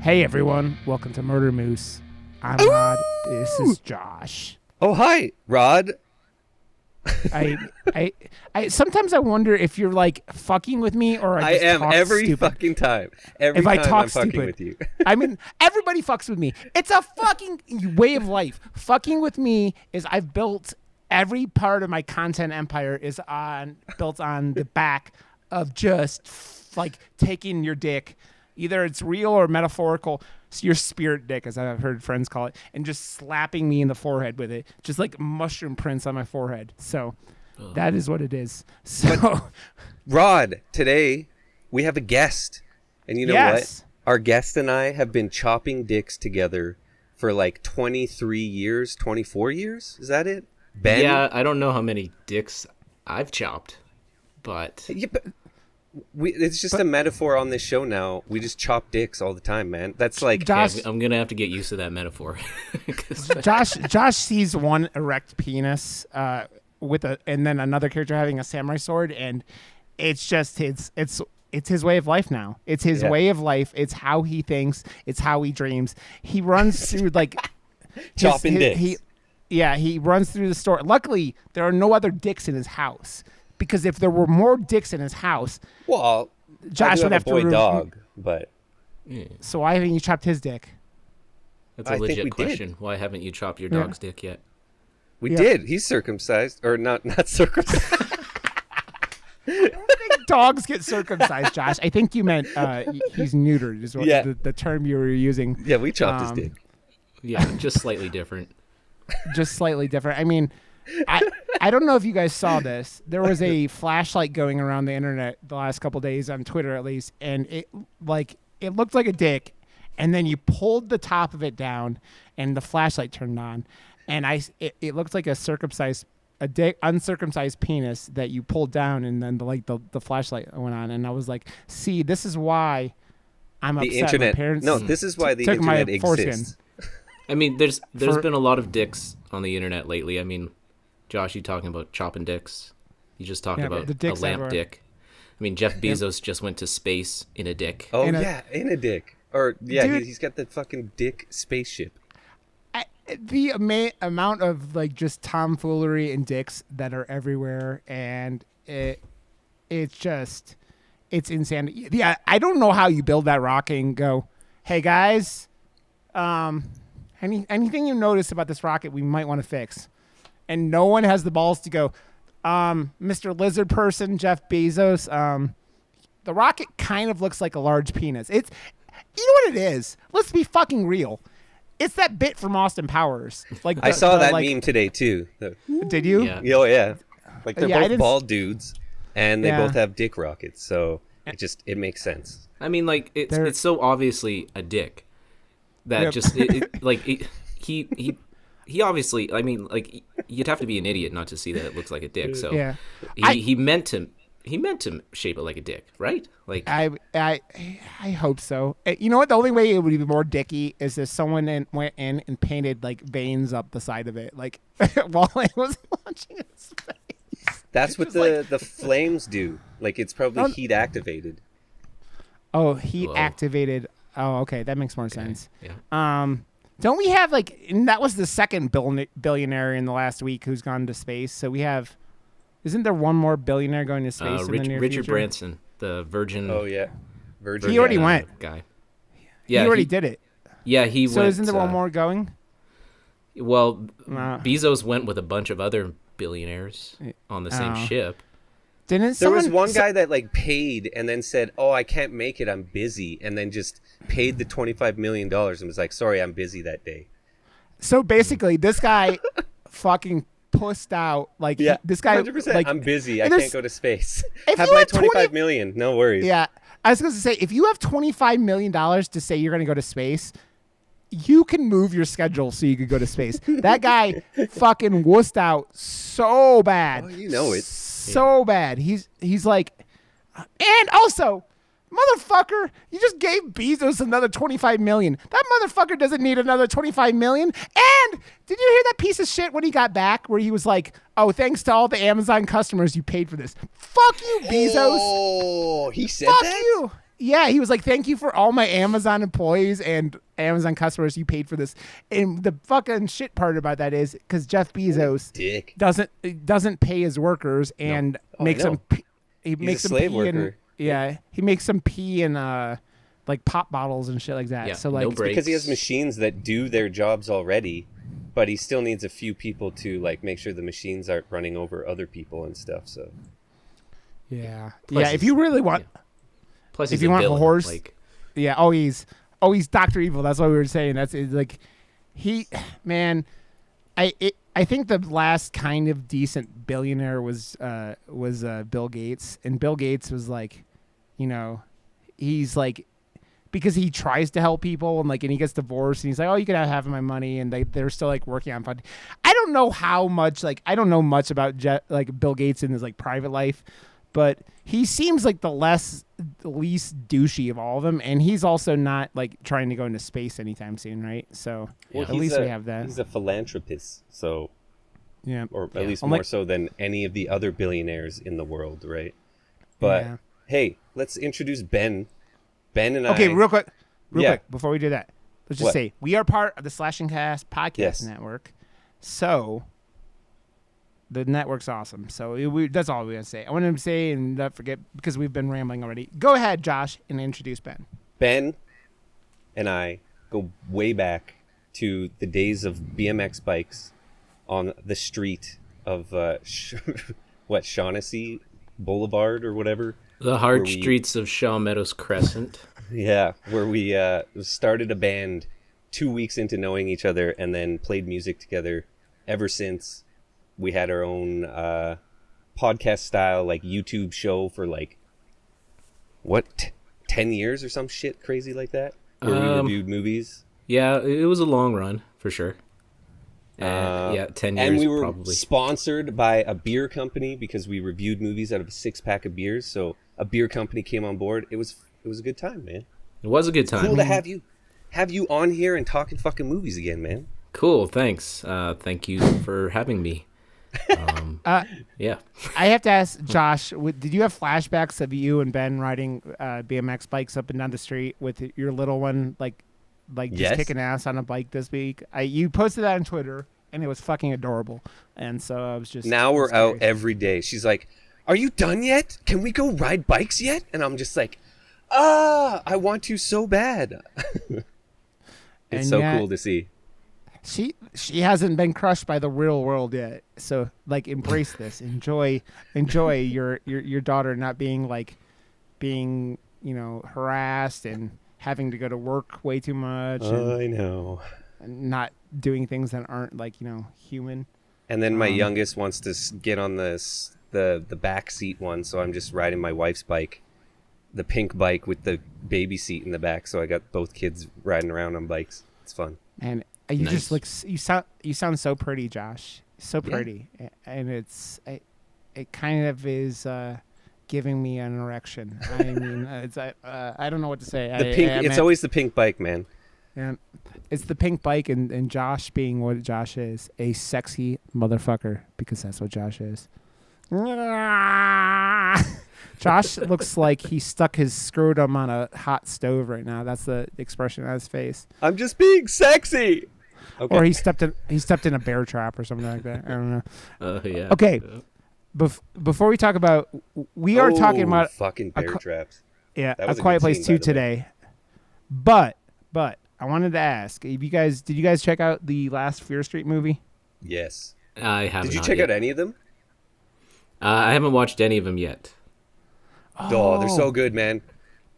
Hey everyone, welcome to Murder Moose. I'm Rod. This is Josh. Oh, hi, Rod. I sometimes I wonder if you're like fucking with me or I just am talk every stupid. fucking time. Every if time I talk I'm fucking stupid with you. I mean, everybody fucks with me. It's a fucking way of life. Fucking with me is I've built every part of my content empire is built on the back of just like taking your dick. Either it's real or metaphorical. It's your spirit dick, as I've heard friends call it, and just slapping me in the forehead with it, just like mushroom prints on my forehead. So that is what it is. So, but, Rod, today we have a guest, and you know what? Our guest and I have been chopping dicks together for like 23 years, 24 years. Is that it? Ben? Yeah, I don't know how many dicks I've chopped, but... Yeah, but it's just a metaphor on this show now. We just chop dicks all the time, man. That's like... Josh, I'm going to have to get used to that metaphor. Josh sees one erect penis and then another character having a samurai sword, and it's just it's his way of life now. It's his way of life. It's how he thinks. It's how he dreams. He runs through like... chopping dicks. He runs through the store. Luckily, there are no other dicks in his house. Because if there were more dicks in his house, well, Josh would have a boy to dog, but so why haven't you chopped his dick? That's a legit question. Why haven't you chopped your dog's dick yet? We did. He's circumcised, or not circumcised. I don't think dogs get circumcised, Josh. I think you meant he's neutered. Is what the term you were using. Yeah, we chopped his dick. Yeah, just slightly different. Just slightly different. I mean, I don't know if you guys saw this. There was a flashlight going around the internet the last couple of days, on Twitter at least, and it looked like a dick, and then you pulled the top of it down and the flashlight turned on, and it looked like uncircumcised penis that you pulled down, and then the flashlight went on, and I was like, see, this is why I'm upset. Internet. My parents This is why the took internet my exists. foreskin. I mean, there's been a lot of dicks on the internet lately. I mean, Josh, you talking about chopping dicks? You just talked about a lamp dick. I mean, Jeff Bezos just went to space in a dick. Oh, in a dick. Or, dude, he's got the fucking dick spaceship. The amount of, like, just tomfoolery and dicks that are everywhere, and it's insane. Yeah, I don't know how you build that rocket and go, hey, guys, anything you notice about this rocket we might want to fix. And no one has the balls to go, Mr. Lizard Person, Jeff Bezos, the rocket kind of looks like a large penis. You know what it is? Let's be fucking real. It's that bit from Austin Powers. Like I saw that meme today, too. Did you? Yeah. Oh, yeah. Like, they're both bald dudes, and they both have dick rockets, so it makes sense. I mean, like, it's so obviously a dick that he obviously, I mean, like, you'd have to be an idiot not to see that it looks like a dick. So he meant to shape it like a dick, right? Like, I hope so. You know what? The only way it would be more dicky is if someone went in and painted like veins up the side of it, like while it was launching its face. That's what the flames do. Like, it's probably heat activated. Oh, heat activated. Oh, okay, that makes more sense. Yeah. Don't we have and that was the second billionaire in the last week who's gone to space. So we have, isn't there one more billionaire going to space in the near Richard future? Branson, the Virgin. Oh yeah, Virgin. He already went. Guy. Yeah, he already did it. Yeah, he went. So isn't there one more going? Well, Bezos went with a bunch of other billionaires on the same ship. There was one guy that like paid and then said, "Oh, I can't make it. I'm busy," and then just paid the $25 million and was like, "Sorry, I'm busy that day." So basically, this guy fucking pussed out. Like this guy, 100%. Like, I'm busy. I can't go to space. If Have you my had 25 million. No worries. Yeah, I was going to say, if you have $25 million to say you're going to go to space, you can move your schedule so you could go to space. That guy fucking wussed out so bad. Oh, you know it. So bad. He's like, and also, motherfucker, you just gave Bezos another $25 million. That motherfucker doesn't need another $25 million. And did you hear that piece of shit when he got back where he was like, oh, thanks to all the Amazon customers you paid for this. Fuck you, Bezos. Oh, he said Fuck that? you. Yeah, he was like, thank you for all my Amazon employees and Amazon customers. You paid for this. And the fucking shit part about that is because Jeff Bezos doesn't pay his workers and makes them. He makes them pee worker. He makes them pee in like pop bottles and shit like that. Yeah, so like no breaks. Because he has machines that do their jobs already, but he still needs a few people to like make sure the machines aren't running over other people and stuff. So if you really want. Yeah. Plus, if you want villain, a horse, like... he's Dr. Evil. That's what we were saying. That's like, I think the last kind of decent billionaire was Bill Gates, and Bill Gates was like, he's like, because he tries to help people and he gets divorced and he's like, oh, you can have half of my money, and they're still like working on funding. I don't know how much I don't know much about Bill Gates in his like private life, but he seems like the least douchey of all of them, and he's also not like trying to go into space anytime soon, right? So at least we have that. He's a philanthropist, so or at least more so than any of the other billionaires in the world, right? But hey, let's introduce Ben. Ben and I. Real quick, before we do that, let's just say we are part of the Slashing Cast podcast network. So the network's awesome. So that's all we want to say. I wanted to say and not forget because we've been rambling already. Go ahead, Josh, and introduce Ben. Ben and I go way back to the days of BMX bikes on the street of Shaughnessy Boulevard or whatever. The hard streets of Shaw Meadows Crescent. Yeah, where we started a band 2 weeks into knowing each other and then played music together ever since. We had our own podcast style, like YouTube show for 10 years or some shit crazy like that, where we reviewed movies. Yeah, it was a long run for sure. 10 years. And we were probably sponsored by a beer company because we reviewed movies out of a 6-pack of beers. So a beer company came on board. It was a good time, man. It was a good time. Cool to have you on here and talking fucking movies again, man. Cool, thanks. Thank you for having me. Yeah. I have to ask Josh, did you have flashbacks of you and Ben riding BMX bikes up and down the street with your little one, just kicking ass on a bike this week? You posted that on Twitter, and it was fucking adorable. And so I was just... Now we're out every day. She's like, are you done yet? Can we go ride bikes yet? And I'm just like, I want to so bad. It's so cool to see. She hasn't been crushed by the real world yet. So embrace this. Enjoy your daughter not being harassed and having to go to work way too much. I know. And not doing things that aren't human. And then my youngest wants to get on the back seat one, so I'm just riding my wife's bike, the pink bike with the baby seat in the back. So I got both kids riding around on bikes. It's fun. And you just you sound so pretty, Josh. So pretty, and it kind of is giving me an erection. I mean, I don't know what to say. It's always the pink bike, man. And it's the pink bike, and Josh being what Josh is, a sexy motherfucker, because that's what Josh is. Josh looks like he stuck his scrotum on a hot stove right now. That's the expression on his face. I'm just being sexy. Okay. Or he stepped in a bear trap or something like that. I don't know. Yeah. Okay. Before we talk about, we are talking about fucking bear traps. Yeah, A Quiet Place 2 today. But I wanted to ask, did you guys check out the last Fear Street movie? Yes. I haven't. Did you check out any of them? I haven't watched any of them yet. Oh, they're so good, man.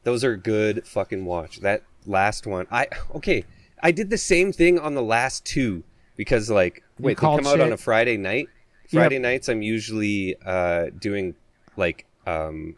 Those are good fucking watch. That last one. I did the same thing on the last two because they come out on a Friday night. Friday nights I'm usually doing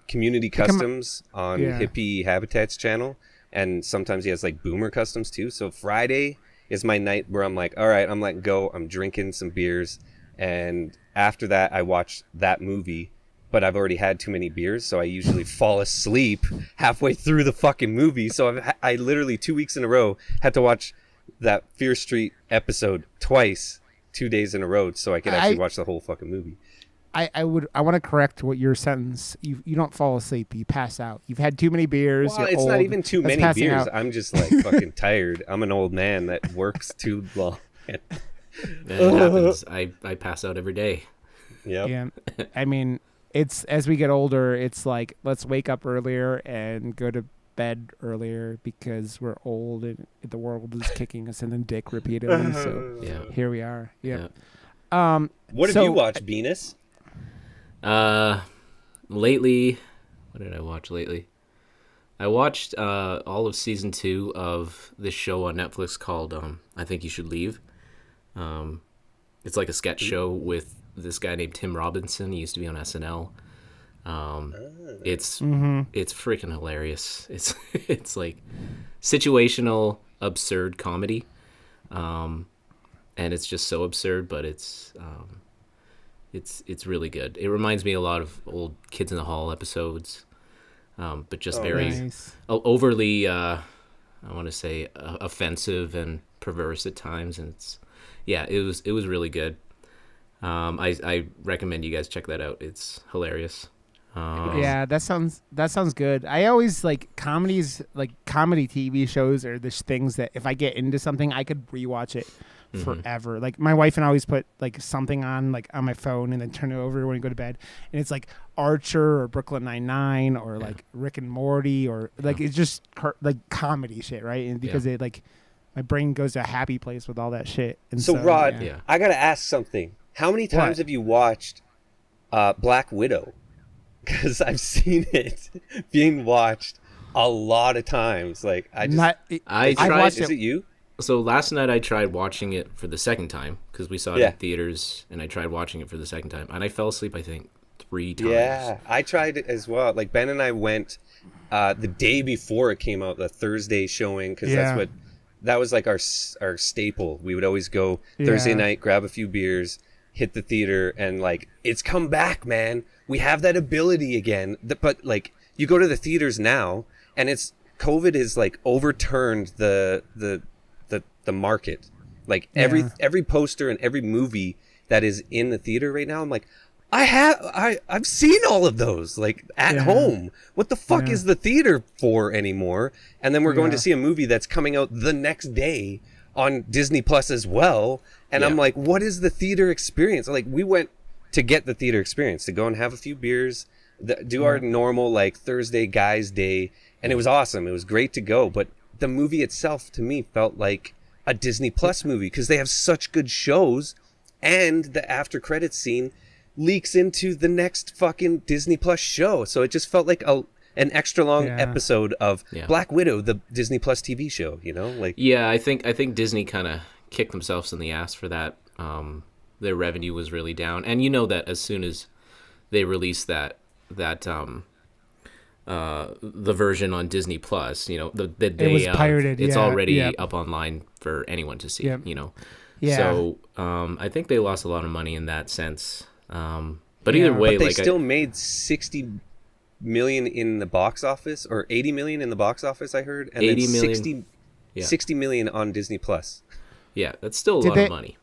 community customs on Hippie Habitat's channel, and sometimes he has Boomer customs too. So Friday is my night where I'm like, all right, I'm letting go. I'm drinking some beers, and after that I watch that movie. But I've already had too many beers, so I usually fall asleep halfway through the fucking movie. So I literally 2 weeks in a row had to watch that Fear Street episode twice, 2 days in a row, so I could actually watch the whole fucking movie. I want to correct what your sentence. You don't fall asleep. You pass out. You've had too many beers. Well, you're it's old. not even too That's many passing beers. out. I'm just like fucking tired. I'm an old man that works too long. It happens. I pass out every day. Yep. Yeah. I mean, it's as we get older, it's like let's wake up earlier and go to bed earlier because we're old and the world is kicking us in the dick repeatedly. So here we are. Yep. Yeah. What have you watched, Venus? Lately, what did I watch lately? I watched all of season 2 of this show on Netflix called I Think You Should Leave. It's like a sketch show with this guy named Tim Robinson. He used to be on SNL. It's freaking hilarious. It's like situational, absurd comedy. And it's just so absurd, but it's really good. It reminds me a lot of old Kids in the Hall episodes, but just very overly, I want to say, offensive and perverse at times. And it was really good. I recommend you guys check that out. It's hilarious. Yeah, that sounds good. I always like comedies, like comedy TV shows are the things that if I get into something, I could rewatch it forever. Like my wife and I always put like something on like on my phone and then turn it over when we go to bed, and it's like Archer or Brooklyn Nine-Nine or like Rick and Morty or like it's just like comedy shit, right? And because it like my brain goes to a happy place with all that shit. And so Rod, I gotta ask something. How many times have you watched Black Widow? Because I've seen it being watched a lot of times. Like I tried. Is it you? So last night I tried watching it for the second time because we saw it in theaters, and I tried watching it for the second time, and I fell asleep I think 3 times. Yeah, I tried it as well. Like Ben and I went the day before it came out, the Thursday showing, because that was like our staple. We would always go Thursday night, grab a few beers, hit the theater, and like it's come back, man. We have that ability again. But like you go to the theaters now, and it's COVID has like overturned the market. Like every poster and every movie that is in the theater right now, I'm like, I've seen all of those like at home. What the fuck is the theater for anymore? And then we're going to see a movie that's coming out the next day on Disney Plus as well. And I'm like, what is the theater experience? Like we went to get the theater experience, to go and have a few beers, do our normal like Thursday guys day. And it was awesome. It was great to go. But the movie itself to me felt like a Disney Plus movie because they have such good shows, and the after credits scene leaks into the next fucking Disney Plus show. So it just felt like an extra long episode of Black Widow, the Disney Plus TV show, you know? Like I think Disney kind of kicked themselves in the ass for that. Their revenue was really down. And you know that as soon as they released that the version on Disney Plus, you know, the day it was pirated. It's already up online for anyone to see. You know, so I think they lost a lot of money in that sense. But either way, but they still made 60 million in the box office, or 80 million in the box office. I heard, and 80 then 60 million on Disney Plus. Yeah, that's still a lot of money.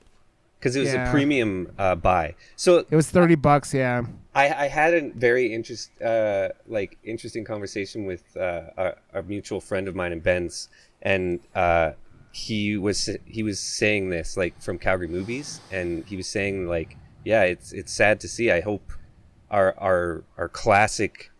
Because it was a premium buy. So it was $30. Yeah. I had a very interesting conversation with a mutual friend of mine and Ben's, and he was saying this like from Calgary Movies, and he was saying like, yeah, it's sad to see. I hope our classic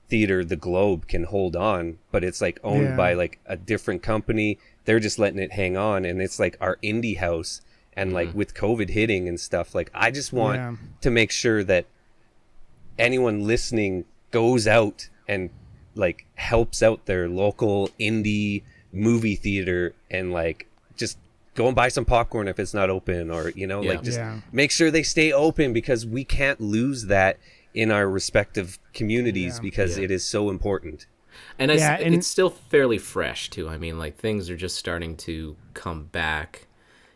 theater, the Globe, can hold on, but it's like owned by like a different company. They're just letting it hang on, and it's like our indie house. And like with COVID hitting and stuff, like I just want to make sure that anyone listening goes out and like helps out their local indie movie theater, and like just go and buy some popcorn if it's not open, or you know, like just make sure they stay open, because we can't lose that in our respective communities because it is so important. And it's still fairly fresh too. I mean, like things are just starting to come back.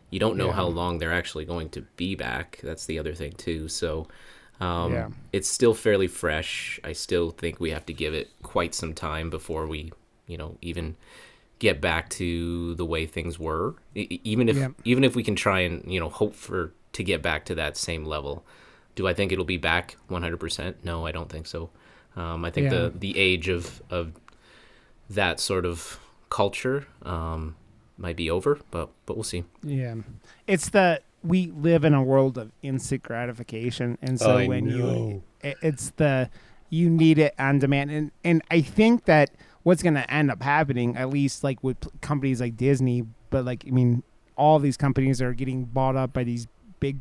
You don't know how long they're actually going to be back. That's the other thing too. So it's still fairly fresh. I still think we have to give it quite some time before we, you know, even get back to the way things were. Even if we can try and, you know, hope to get back to that same level. Do I think it'll be back 100%? No, I don't think so. I think the age of that sort of culture might be over, but we'll see. Yeah, it's we live in a world of instant gratification, and so you need it on demand, and I think that what's going to end up happening, at least like with companies like Disney, but like I mean, all these companies are getting bought up by these big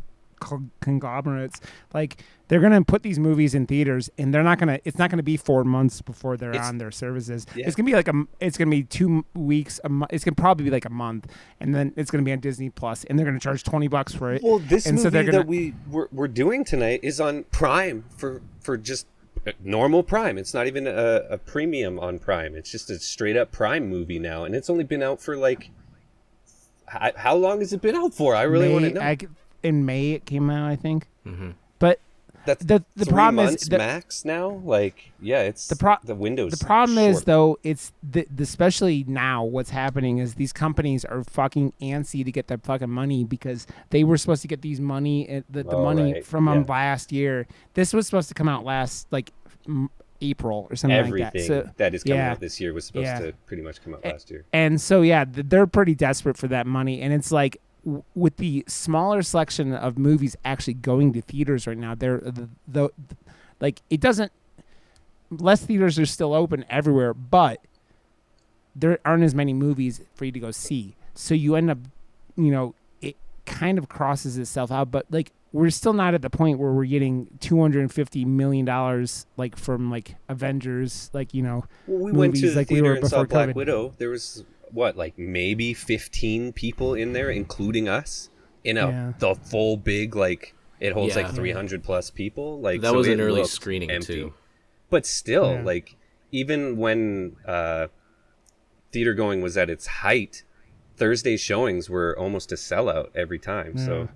conglomerates. Like they're gonna put these movies in theaters, and it's not gonna be 4 months before they're on their services. It's gonna be it's gonna be 2 weeks it's gonna probably be like a month, and then it's gonna be on Disney Plus, and they're gonna charge $20 for it. Well, this movie that we're doing tonight is on Prime for just normal Prime. It's not even a premium on Prime. It's just a straight up Prime movie now, and it's only been out for like how long has it been out for? I really want to know. In May it came out, I think. Mm-hmm. But that's the 3 problem months is max now. Like, yeah, it's the windows. The problem short. is though, it's especially now. What's happening is these companies are fucking antsy to get their fucking money because they were supposed to get these money, the money from them last year. This was supposed to come out last like April or something Everything like that. So, that is coming out this year was supposed to pretty much come out last year. And so they're pretty desperate for that money, and it's like, with the smaller selection of movies actually going to theaters right now, it doesn't. Less theaters are still open everywhere, but there aren't as many movies for you to go see. So you end up, it kind of crosses itself out. But like, we're still not at the point where we're getting $250 million like from like Avengers, like Well, we movies went to the like theater we were and saw before Black COVID. Widow. There was like maybe 15 people in there, including us, in the full big, like it holds like 300 plus people. Like that was an early screening empty. Too. But still, like even when theater going was at its height, Thursday showings were almost a sellout every time. So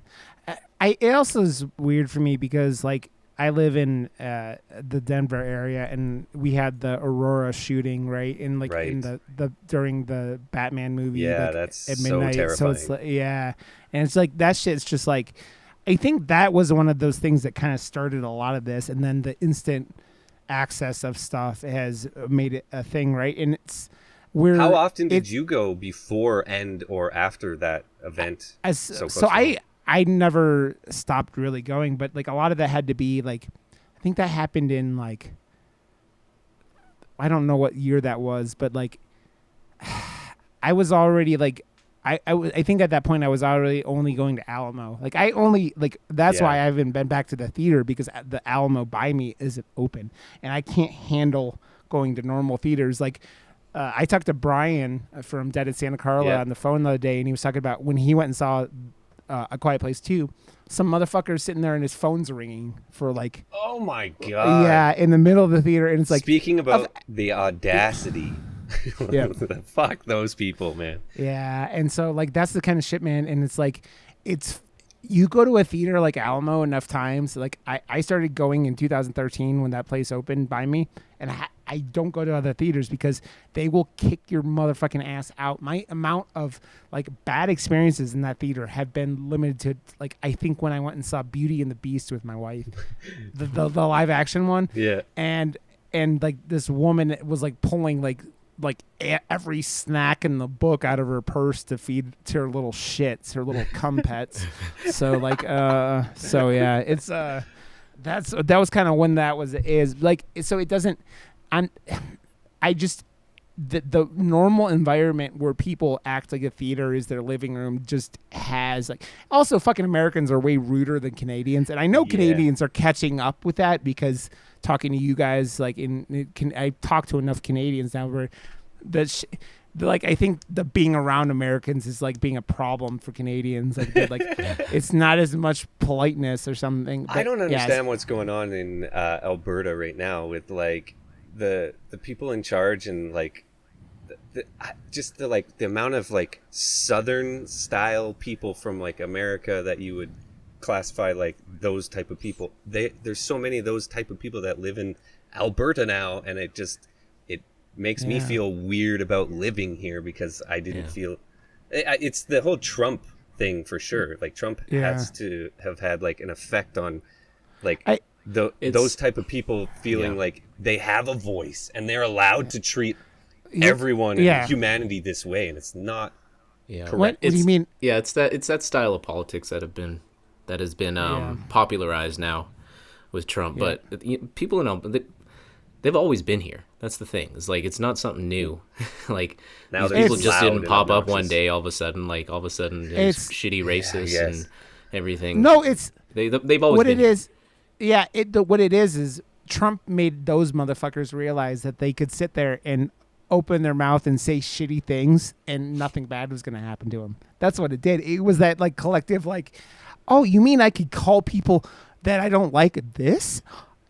it also is weird for me because like I live in the Denver area, and we had the Aurora shooting in the during the Batman movie. Yeah, like, that's at midnight. so terrifying. So it's like, and it's like that shit's just like, I think that was one of those things that kind of started a lot of this, and then the instant access of stuff has made it a thing, right? And it's how often did you go before and or after that event? I never stopped really going, but like a lot of that had to be like, I think that happened in like, I don't know what year that was, but like, I was already like, I think at that point I was already only going to Alamo. Like that's why I haven't been back to the theater, because the Alamo by me isn't open, and I can't handle going to normal theaters. Like, I talked to Brian from Dead at Santa Carla on the phone the other day, and he was talking about when he went and saw A Quiet Place 2, some motherfucker sitting there and his phone's ringing for like, oh my god, yeah, in the middle of the theater, and it's like, speaking about the audacity, fuck those people, man. Yeah, and so like that's the kind of shit, man. And it's like, you go to a theater like Alamo enough times. Like I started going in 2013 when that place opened by me, and I don't go to other theaters because they will kick your motherfucking ass out. My amount of like bad experiences in that theater have been limited to like, I think when I went and saw Beauty and the Beast with my wife, the live action one. Yeah. And like this woman was like pulling like every snack in the book out of her purse to feed to her little shits, her little cum pets. So like, so yeah, it's that was kind of when that is like, so it doesn't. I just the normal environment where people act like a theater is their living room just has like, also fucking Americans are way ruder than Canadians, and I know Canadians are catching up with that because talking to you guys, like I talk to enough Canadians now where like I think the being around Americans is like being a problem for Canadians. Like it's not as much politeness or something. But I don't understand what's going on in Alberta right now with like the people in charge, and like the amount of like Southern style people from like America that you would classify like those type of people. There's so many of those type of people that live in Alberta now, and it makes me feel weird about living here because I didn't feel it's the whole Trump thing for sure. Like Trump has to have had like an effect on Like those type of people feeling like they have a voice and they're allowed to treat everyone in humanity this way, and it's not correct. What do you mean? Yeah, it's that style of politics that has been popularized now with Trump. But people they've always been here. That's the thing. It's like it's not something new. Like now these people just didn't pop up one day all of a sudden. Like all of a sudden, it's shitty racists and everything. No, it's they've always what been it is. Yeah, what it is Trump made those motherfuckers realize that they could sit there and open their mouth and say shitty things and nothing bad was going to happen to them. That's what it did. It was that like collective like, oh, you mean I could call people that I don't like this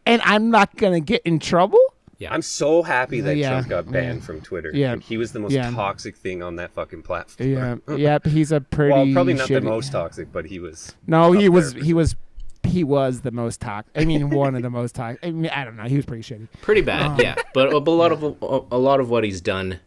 and I'm not going to get in trouble? Yeah. I'm so happy that Trump got banned from Twitter. Yeah. Like, he was the most toxic thing on that fucking platform. Yeah. He's a pretty well, probably not the most toxic, but he was. No, he was the most toxic. I mean, one of the most toxic. I mean, I don't know. He was pretty shitty. Pretty bad, yeah. But a lot of what he's done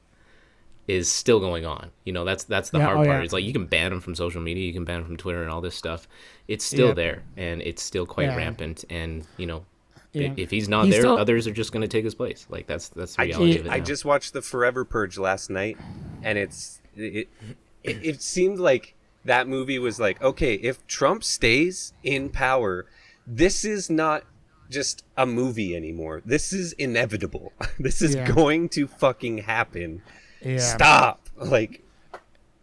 is still going on. You know, that's the hard part. Yeah. It's like you can ban him from social media, you can ban him from Twitter and all this stuff. It's still there, and it's still quite rampant. And you know, if he's not there, others are just going to take his place. Like that's the reality of it. I just watched the Forever Purge last night, and it seemed like that movie was like, okay, if Trump stays in power, this is not just a movie anymore. This is inevitable. This is going to fucking happen. Yeah. Stop. Like,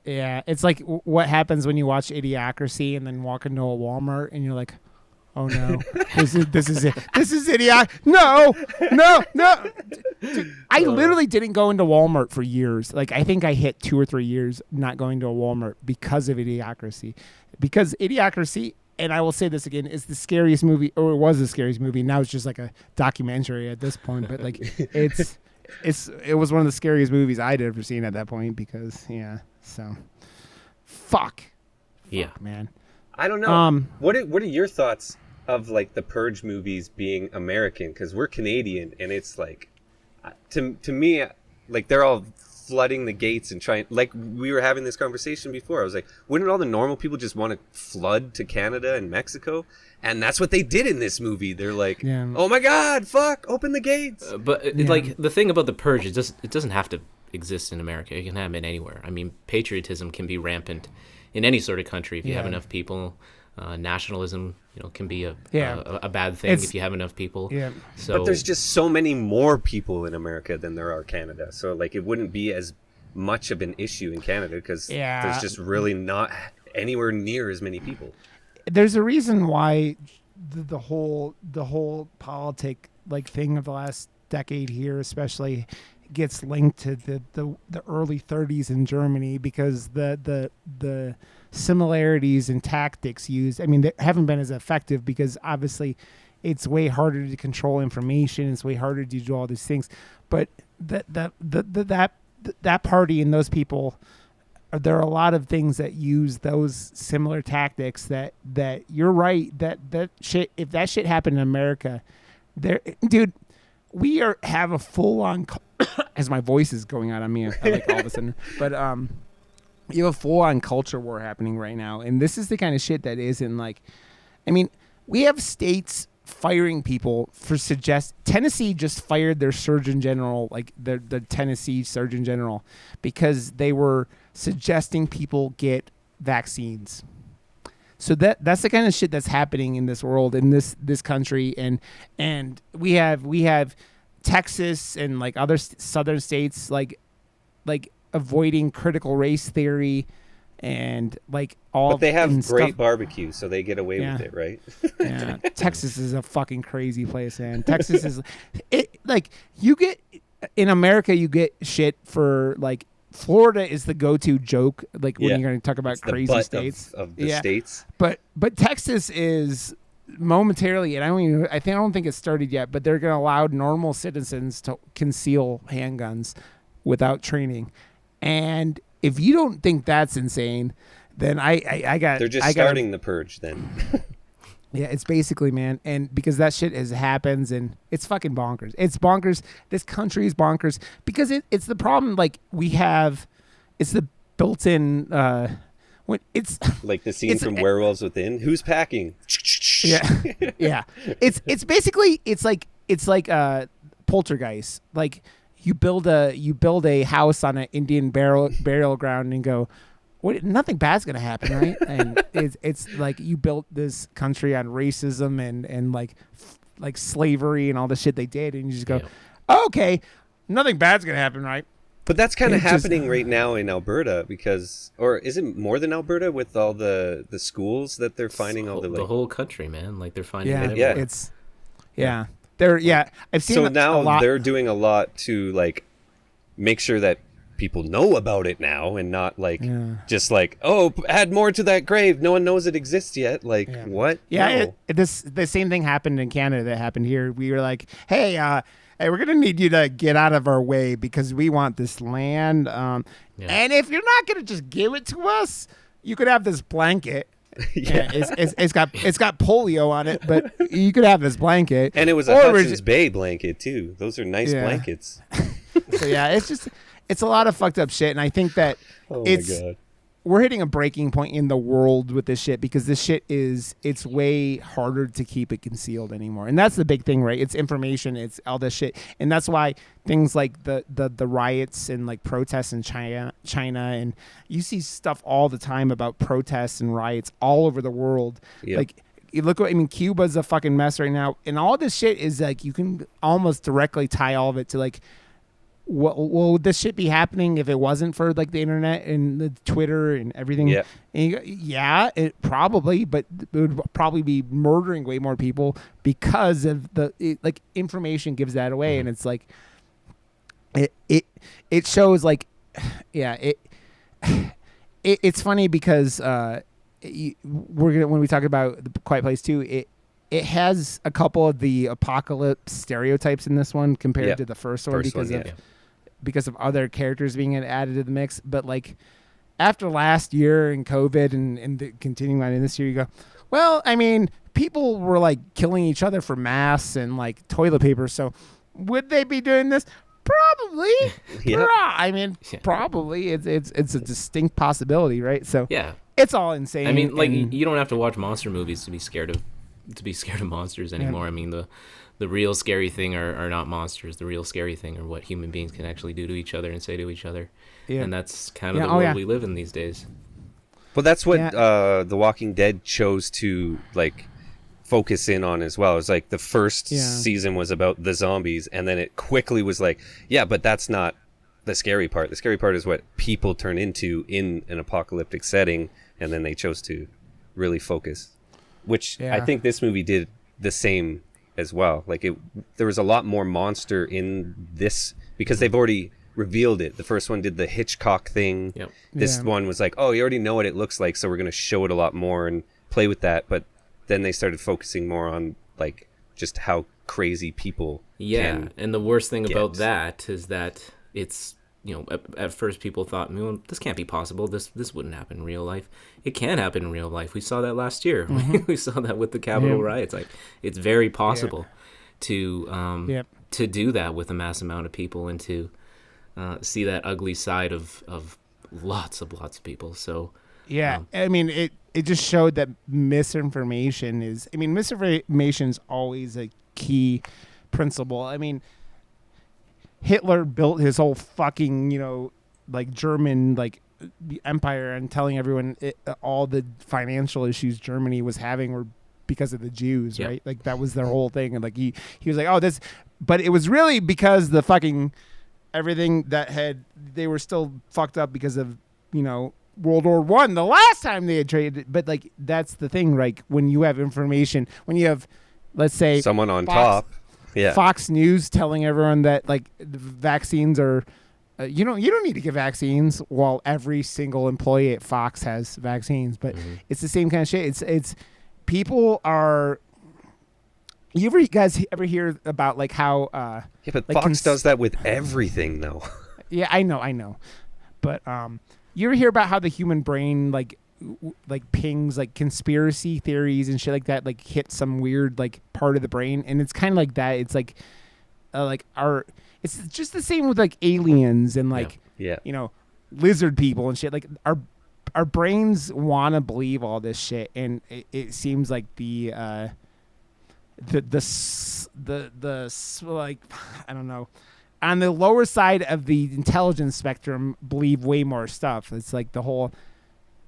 yeah, it's like what happens when you watch Idiocracy and then walk into a Walmart and you're like, oh no, this is it. This is Idiot. No. Dude, I literally didn't go into Walmart for years. Like I think I hit 2 or 3 years not going to a Walmart because of Idiocracy. Because Idiocracy, and I will say this again, is the scariest movie, or it was the scariest movie. Now it's just like a documentary at this point. But like it was one of the scariest movies I'd ever seen at that point because so fuck man. I don't know. What are your thoughts of like the Purge movies being American? Because we're Canadian, and it's like, to me, like they're all flooding the gates and trying. Like we were having this conversation before. I was like, wouldn't all the normal people just want to flood to Canada and Mexico? And that's what they did in this movie. They're like, oh my God, fuck, open the gates. Like the thing about the Purge is it doesn't have to exist in America. It can happen anywhere. I mean, patriotism can be rampant in any sort of country if you have enough people. Nationalism, can be a bad thing if you have enough people. Yeah. So, but there's just so many more people in America than there are Canada. So like it wouldn't be as much of an issue in Canada because there's just really not anywhere near as many people. There's a reason why the whole politic like thing of the last decade here, especially, gets linked to the early 30s in Germany because the similarities and tactics used, I mean, they haven't been as effective because obviously it's way harder to control information. It's way harder to do all these things. But that party and those people, there are a lot of things that use those similar tactics that you're right, that shit, if that shit happened in America, dude, we have a full-on as my voice is going out on me, I like all of a sudden, but you have a full-on culture war happening right now, and this is the kind of shit that isn't like, I mean, we have states firing people for Tennessee just fired their Surgeon General, like the Tennessee Surgeon General, because they were suggesting people get vaccines. So that's the kind of shit that's happening in this world, in this country, and we have Texas and like other southern states like avoiding critical race theory and like all. But they have great barbecue, so they get away with it, right? Yeah, Texas is a fucking crazy place, man. Texas is like you get in America, you get shit for like. Florida is the go-to joke, like when you're going to talk about crazy states of the states. But Texas is momentarily, and I don't think it's started yet, but they're going to allow normal citizens to conceal handguns without training. And if you don't think that's insane, then I got. They're just starting the purge then. Yeah, it's basically, man, and because that shit happens, and it's fucking bonkers. It's bonkers. This country is bonkers because it's the problem. Like it's the built-in when it's like the scene from Werewolves Within. Who's packing? Yeah, yeah. It's basically it's like Poltergeist. Like you build a house on an Indian burial ground and go, what? Nothing bad's gonna happen, right? And it's like you built this country on racism and like slavery and all the shit they did, and you just go, okay, nothing bad's gonna happen, right? But that's kind of happening right now in Alberta because, or is it more than Alberta with all the schools that they're finding all the whole country, man? Like they're finding it everywhere. Yeah, it's they're I've seen so now they're doing a lot to like make sure that people know about it now and not like just like, oh, add more to that grave, no one knows it exists yet. Like what? No. The same thing happened in Canada that happened here. We were like, hey, we're going to need you to get out of our way because we want this land. And if you're not going to just give it to us, you could have this blanket. It's got polio on it, but you could have this blanket. And it was a Hudson's Bay blanket, too. Those are nice blankets. So, it's a lot of fucked up shit. And I think that my God. We're hitting a breaking point in the world with this shit because this shit it's way harder to keep it concealed anymore. And that's the big thing, right? It's information, it's all this shit. And that's why things like the riots and like protests in China, and you see stuff all the time about protests and riots all over the world. Yep. Like you look Cuba's a fucking mess right now. And all this shit is like you can almost directly tie all of it to like, would this shit be happening if it wasn't for like the internet and the Twitter and everything? Yeah, and you go, it probably, but it would probably be murdering way more people because of like information gives that away, and it's like it shows like it's funny because when we talk about the Quiet Place 2, it has a couple of the apocalypse stereotypes in this one compared to the first one because of other characters being added to the mix. But like after last year and COVID and the continuing on in this year, you go, well, I mean, people were like killing each other for masks and like toilet paper. So would they be doing this? Probably. Probably. It's a distinct possibility, right? So it's all insane. I mean, like you don't have to watch monster movies to be scared of monsters anymore. I mean, the real scary thing are not monsters. The real scary thing are what human beings can actually do to each other and say to each other. And that's kind of the world we live in these days. Well, that's what The Walking Dead chose to like focus in on as well. It's like the first season was about the zombies, and then it quickly was like, but that's not the scary part. The scary part is what people turn into in an apocalyptic setting, and then they chose to really focus. Which I think this movie did the same as well. Like there was a lot more monster in this because they've already revealed it. The first one did the Hitchcock thing. Yep. This one was like, oh, you already know what it looks like, so we're going to show it a lot more and play with that. But then they started focusing more on like just how crazy people can and the worst thing about that is that it's, at first people thought, this can't be possible. This wouldn't happen in real life. It can happen in real life. We saw that last year. Mm-hmm. We saw that with the Capitol riots. Like, it's very possible to do that with a mass amount of people and to see that ugly side of lots of people. So I mean, it just showed that misinformation is always a key principle. I mean, Hitler built his whole fucking, like German, like empire and telling everyone all the financial issues Germany was having were because of the Jews, right? Like that was their whole thing. And like he was like, but it was really because the fucking everything they were still fucked up because of, World War I, the last time they had traded. But like, that's the thing, like when you have information, when you have, let's say someone on top. Fox News telling everyone that like the vaccines are, you don't need to get vaccines while every single employee at Fox has vaccines, but it's the same kind of shit. It's people are. You guys ever hear about like how? But like Fox does that with everything, though. Yeah, I know, but you ever hear about how the human brain like pings like conspiracy theories and shit like that like hit some weird like part of the brain, and it's kind of like that. It's like it's just the same with like aliens and like lizard people and shit. Like our brains want to believe all this shit, and it seems like the like, I don't know, on the lower side of the intelligence spectrum believe way more stuff. It's like the whole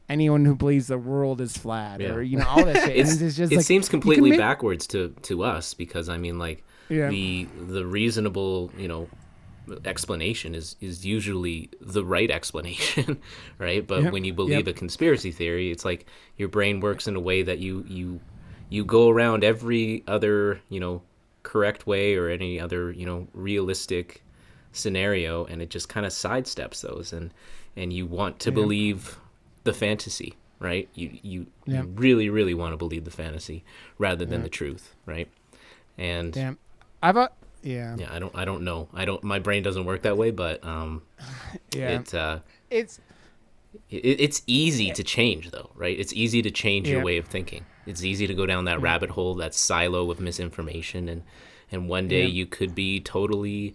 anyone who believes the world is flat, or all that shit. It's just it seems completely backwards to us, because I mean, like, the reasonable explanation is usually the right explanation, right? But when you believe a conspiracy theory, it's like your brain works in a way that you go around every other correct way or any other realistic scenario, and it just kind of sidesteps those, and you want to believe the fantasy, right? You really, really want to believe the fantasy rather than the truth, right? And I don't know. My brain doesn't work that way, but it's easy to change, though, right? It's easy to change your way of thinking. It's easy to go down that rabbit hole, that silo of misinformation, and one day you could be totally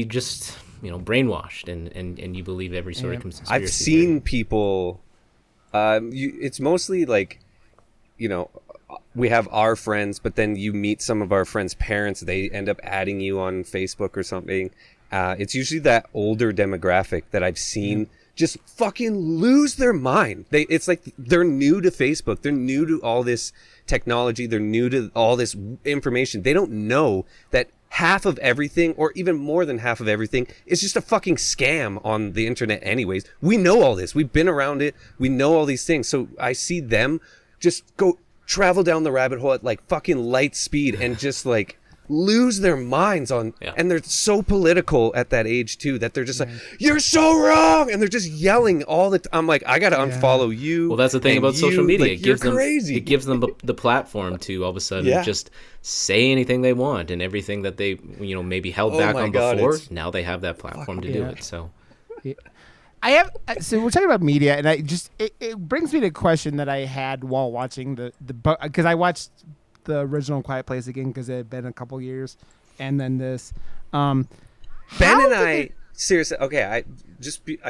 just brainwashed, and you believe every sort of conspiracy I've seen people. It's mostly like, we have our friends, but then you meet some of our friends' parents. They end up adding you on Facebook or something. It's usually that older demographic that I've seen just fucking lose their mind. It's like they're new to Facebook. They're new to all this technology. They're new to all this information. They don't know that half of everything, or even more than half of everything, is just a fucking scam on the internet anyways. We know all this. We've been around it. We know all these things. So I see them just travel down the rabbit hole at like fucking light speed and just like lose their minds on, and they're so political at that age too, that they're just like, you're so wrong, and they're just yelling all the time. I'm like, I gotta unfollow you. Well, that's the thing about social media. Like, it gives them the platform to all of a sudden just say anything they want, and everything that they maybe held back on before, now they have that platform to do it. So so we're talking about media, and it brings me to a question that I had while watching the because I watched the original Quiet Place again because it had been a couple years, and then this. Ben and I seriously, okay, I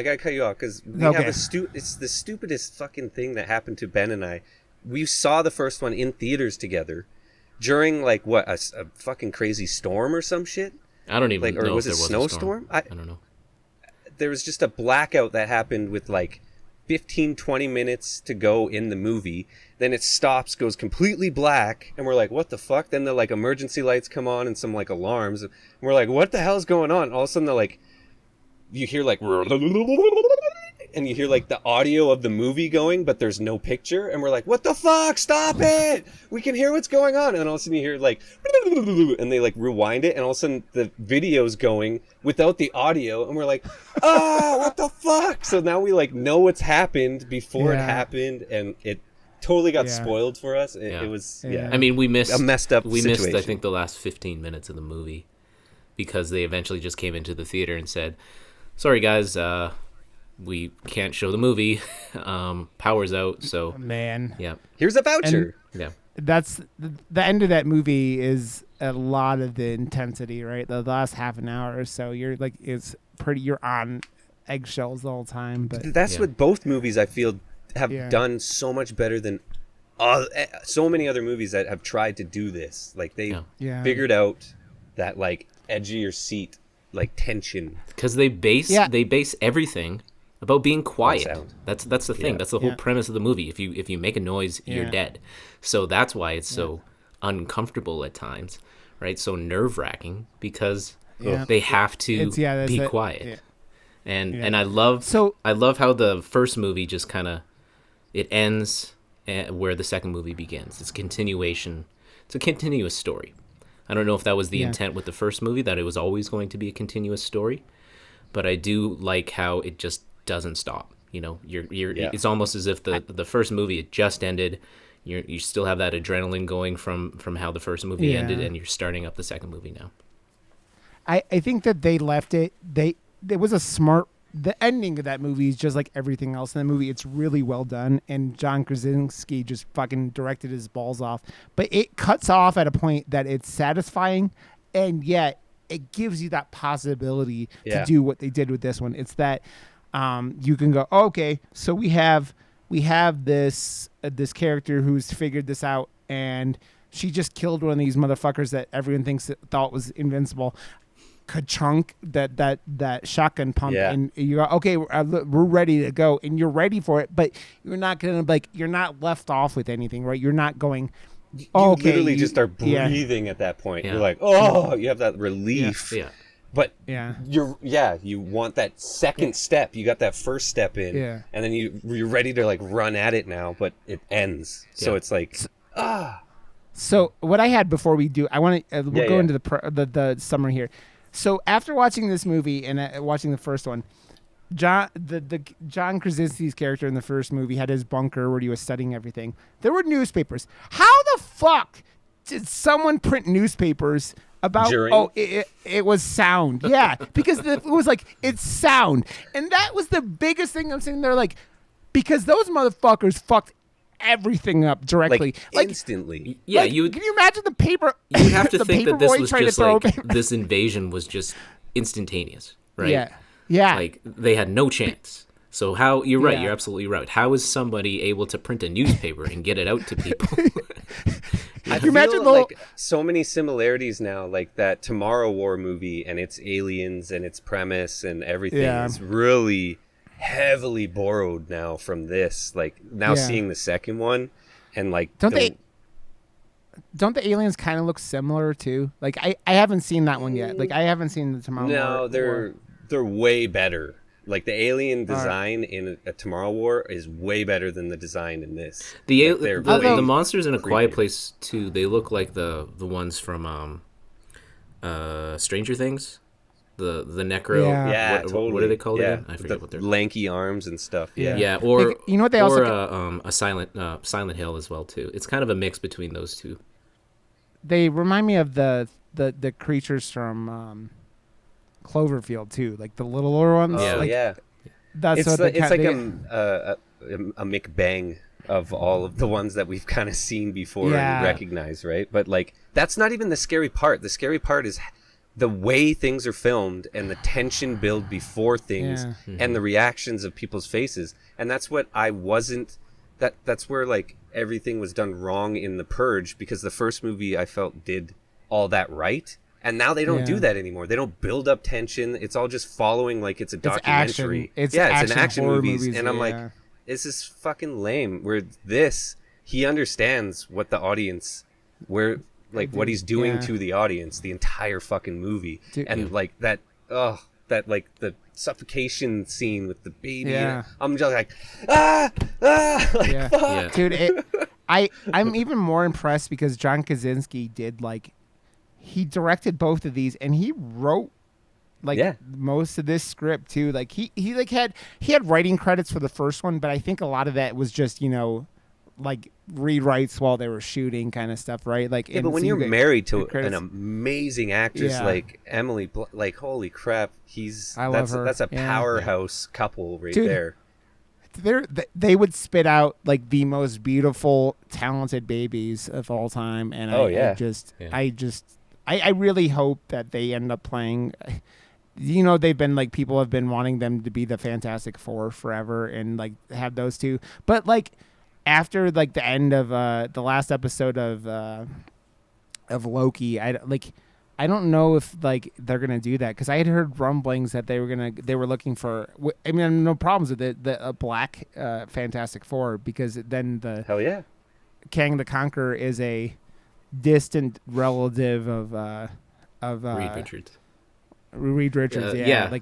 gotta cut you off because we have it's the stupidest fucking thing that happened to Ben and I. We saw the first one in theaters together during like a fucking crazy storm or some shit. I don't even know. Or was it a snowstorm? I don't know. There was just a blackout that happened with like 15-20 minutes to go in the movie. Then it stops, goes completely black, and we're like, what the fuck? Then the like emergency lights come on and some like alarms, and we're like, what the hell's going on? And all of a sudden they're like, you hear like, and you hear like the audio of the movie going, but there's no picture, and we're like, what the fuck? Stop it! We can hear what's going on. And then all of a sudden you hear like, and they like rewind it, and all of a sudden the video's going without the audio, and we're like, what the fuck? So now we like know what's happened before it happened, and it totally got spoiled for us. It was I mean, we missed a messed up situation. Missed, I think, the last 15 minutes of the movie because they eventually just came into the theater and said, sorry guys, we can't show the movie. Power's out. So here's a voucher. And that's the end of that movie. Is a lot of the intensity, right? The last half an hour or so, you're like, you're on eggshells the whole time. But that's what both movies I feel have done so much better than so many other movies that have tried to do this. Like they figured out that like edge of your seat, like tension, because they base everything about being quiet. That's the thing. That's the whole premise of the movie. If you make a noise, you're dead. So that's why it's so uncomfortable at times, right? So nerve-wracking because they have to be quiet. And I love how the first movie just kind of it ends where the second movie begins. It's a continuation. It's a continuous story. I don't know if that was the intent with the first movie, that it was always going to be a continuous story, but I do like how it just doesn't stop. It's almost as if the first movie, it just ended. You still have that adrenaline going from how the first movie ended, and you're starting up the second movie now. I think that they left it. It was a smart. The ending of that movie is just like everything else in the movie. It's really well done, and John Krasinski just fucking directed his balls off. But it cuts off at a point that it's satisfying, and yet it gives you that possibility to do what they did with this one. It's that you can go, okay, so we have this character who's figured this out, and she just killed one of these motherfuckers that everyone thought was invincible. Ka-chunk, that shotgun pump, and you go, okay, we're ready to go, and you're ready for it, but you're not gonna you're not left off with anything, right? You're not going. You literally just start breathing at that point. You're like, oh, you have that relief. Yeah. But you want that second step. You got that first step in, and then you're ready to run at it now, but it ends. So it's like, So what I had before we do, I want to we'll go into the summary here. So after watching this movie and watching the first one, John Krasinski's character in the first movie had his bunker where he was studying everything. There were newspapers. How the fuck did someone print newspapers about? It was sound. Yeah, because it was it's sound, and that was the biggest thing I'm saying. They're because those motherfuckers fucked everything up directly, instantly. Yeah, can you imagine the paper? You have to think that this was just this invasion was just instantaneous, right? Yeah. They had no chance. So how you're right, you're absolutely right. How is somebody able to print a newspaper and get it out to people? I feel so many similarities now, that Tomorrow War movie and its aliens and its premise and everything is really heavily borrowed now from this. Seeing the second one and don't the aliens kind of look similar too? I haven't seen that one yet. I haven't seen the Tomorrow War. No, they're way better. The alien design in a Tomorrow War is way better than the design in this. The monsters in A Quiet Place 2, they look like the ones from Stranger Things. The necro, totally. What are they called again? I forget what they're lanky arms and stuff. Or you know what they also a Silent Hill as well too. It's kind of a mix between those two. They remind me of the creatures from Cloverfield too, the littler ones. That's it's a McBang of all of the ones that we've kind of seen before and recognized, right? But that's not even the scary part. The scary part is the way things are filmed and the tension build before things and the reactions of people's faces. And that's what that's where everything was done wrong in The Purge, because the first movie I felt did all that right. And now they don't do that anymore. They don't build up tension. It's all just following it's a documentary. It's an action movies. And I'm this is fucking lame. Where he understands what the audience, what he's doing to the audience the entire fucking movie. And the suffocation scene with the baby. I'm just fuck. Dude, I'm even more impressed because John Krasinski did he directed both of these, and he wrote most of this script too. He had writing credits for the first one, but I think a lot of that was just rewrites while they were shooting kind of stuff, right? But when you're married to an amazing actress like Emily, holy crap, I love her. That's a powerhouse couple right there. They would spit out the most beautiful, talented babies of all time, and I really hope that they end up playing. They've been people have been wanting them to be the Fantastic Four forever and have those two. But after the end of the last episode of Loki, I don't know if they're gonna do that, because I had heard rumblings that they were looking for. I mean, no problems with it. The black Fantastic Four, because then the hell yeah, Kang the Conqueror is a distant relative of Reed Richards,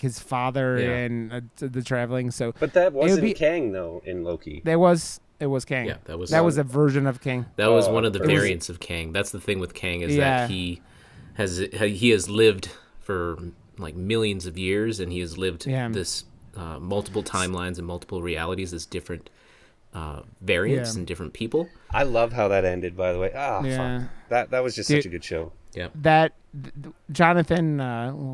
his father and the traveling. So, but that wasn't Kang though in Loki. It was Kang. Yeah, that was a version of Kang. That was one of the variants of Kang. That's the thing with Kang is that he has lived for millions of years, and he has lived this multiple timelines and multiple realities as different variants and different people. I love how that ended, by the way. Fuck. That was just such a good show. Yeah. Jonathan,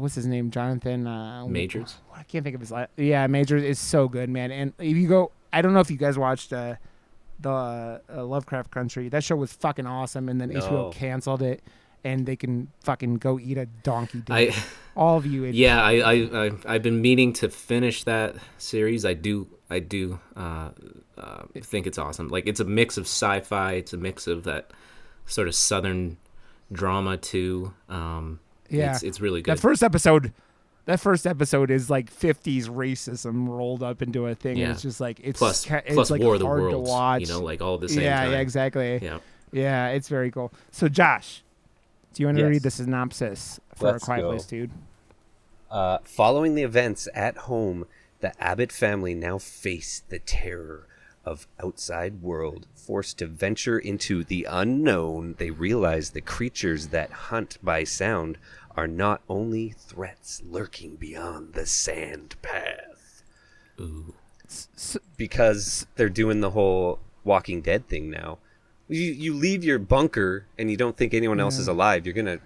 what's his name? Jonathan Majors. I can't think of his last. Yeah, Majors is so good, man. And if you go, I don't know if you guys watched the Lovecraft Country. That show was fucking awesome, and then HBO canceled it. and they can fucking go eat a donkey dick. All of you idiots. Yeah, I've been meaning to finish that series. I do think it's awesome. Like, it's a mix of sci-fi. It's a mix of that sort of Southern drama too. It's really good. That first episode is like 50s racism rolled up into a thing. Yeah. And it's just like plus like War of the hard Worlds, to watch. you know, like all at the same time. Yeah, exactly. Yeah. Yeah, it's very cool. So Josh, do you want to read the synopsis for A Quiet Place, dude? Following the events at home, the Abbott family now face the terror of outside world. Forced to venture into the unknown, they realize the creatures that hunt by sound are not only threats lurking beyond the sand path. Ooh. Because they're doing the whole Walking Dead thing now. You leave your bunker and you don't think anyone else is alive. You're going to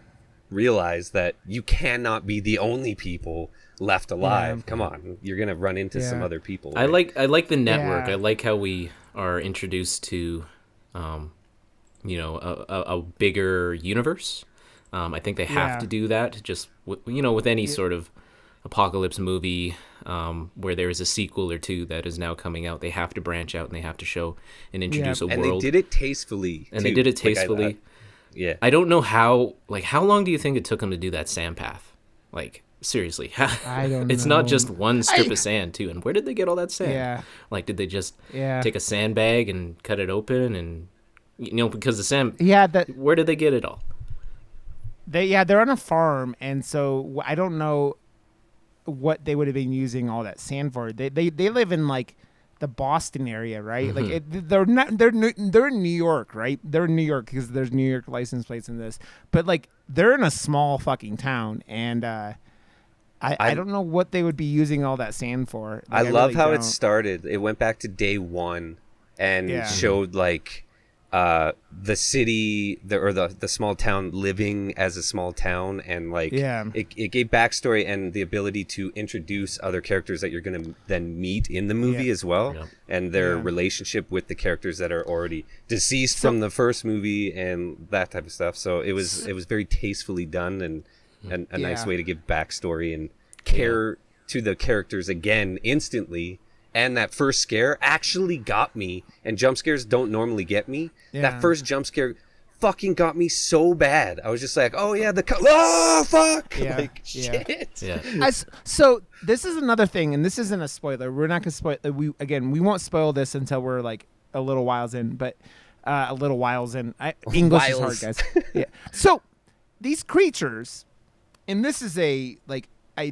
realize that you cannot be the only people left alive. Yeah. Come on. You're going to run into some other people. Right? I like the network. I like how we are introduced to, a bigger universe. I think they have to do that just, with any sort of apocalypse movie where there is a sequel or two that is now coming out. They have to branch out and they have to show and introduce a world. And they did it tastefully. Yeah. I don't know how long do you think it took them to do that sand path? Like, seriously. I don't know. It's not just one strip of sand, too. And where did they get all that sand? Yeah. Like, did they just take a sandbag and cut it open? And, because the sand... Yeah. Where did they get it all? They're on a farm, and so I don't know what they would have been using all that sand for. They live in like the Boston area, right? Mm-hmm. Like they're in New York, right? They're in New York because there's New York license plates in this, but like they're in a small fucking town, and I don't know what they would be using all that sand for. Like, I love how it started. It went back to day one and showed like the city the small town living as a small town, and like it gave backstory and the ability to introduce other characters that you're going to then meet in the movie as well, and their relationship with the characters that are already deceased from the first movie and that type of stuff. So it was very tastefully done and a nice way to give backstory and care to the characters again instantly. And that first scare actually got me. And jump scares don't normally get me. Yeah. That first jump scare fucking got me so bad. I was just like, oh, yeah, oh, fuck. Yeah. Like, shit. Yeah. So this is another thing, and this isn't a spoiler. We're not going to spoil. We won't spoil this until we're like a little whiles in. But English is hard, guys. Yeah. So these creatures, and this is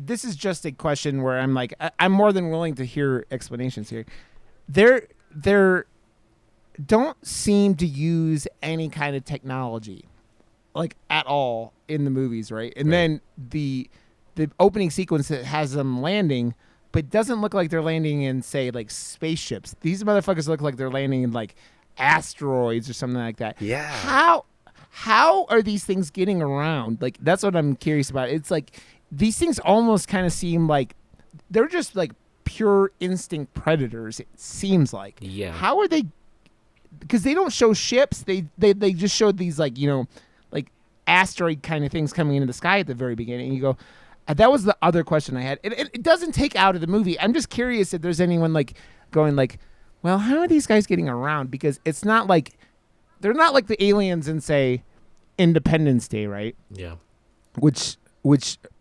this is just a question where I'm like, I'm more than willing to hear explanations here. They're don't seem to use any kind of technology, like at all in the movies, right? And then the opening sequence that has them landing, but doesn't look like they're landing in, say, like spaceships. These motherfuckers look like they're landing in like asteroids or something like that. Yeah. How are these things getting around? Like, that's what I'm curious about. It's like, these things almost kind of seem like they're just like pure instinct predators. It seems like. Yeah. How are they? Because they don't show ships. They just showed these like like asteroid kind of things coming into the sky at the very beginning. And you go, that was the other question I had. It doesn't take out of the movie. I'm just curious if there's anyone like going like, well, how are these guys getting around? Because it's not like they're not like the aliens in, say, Independence Day, right? Yeah. Which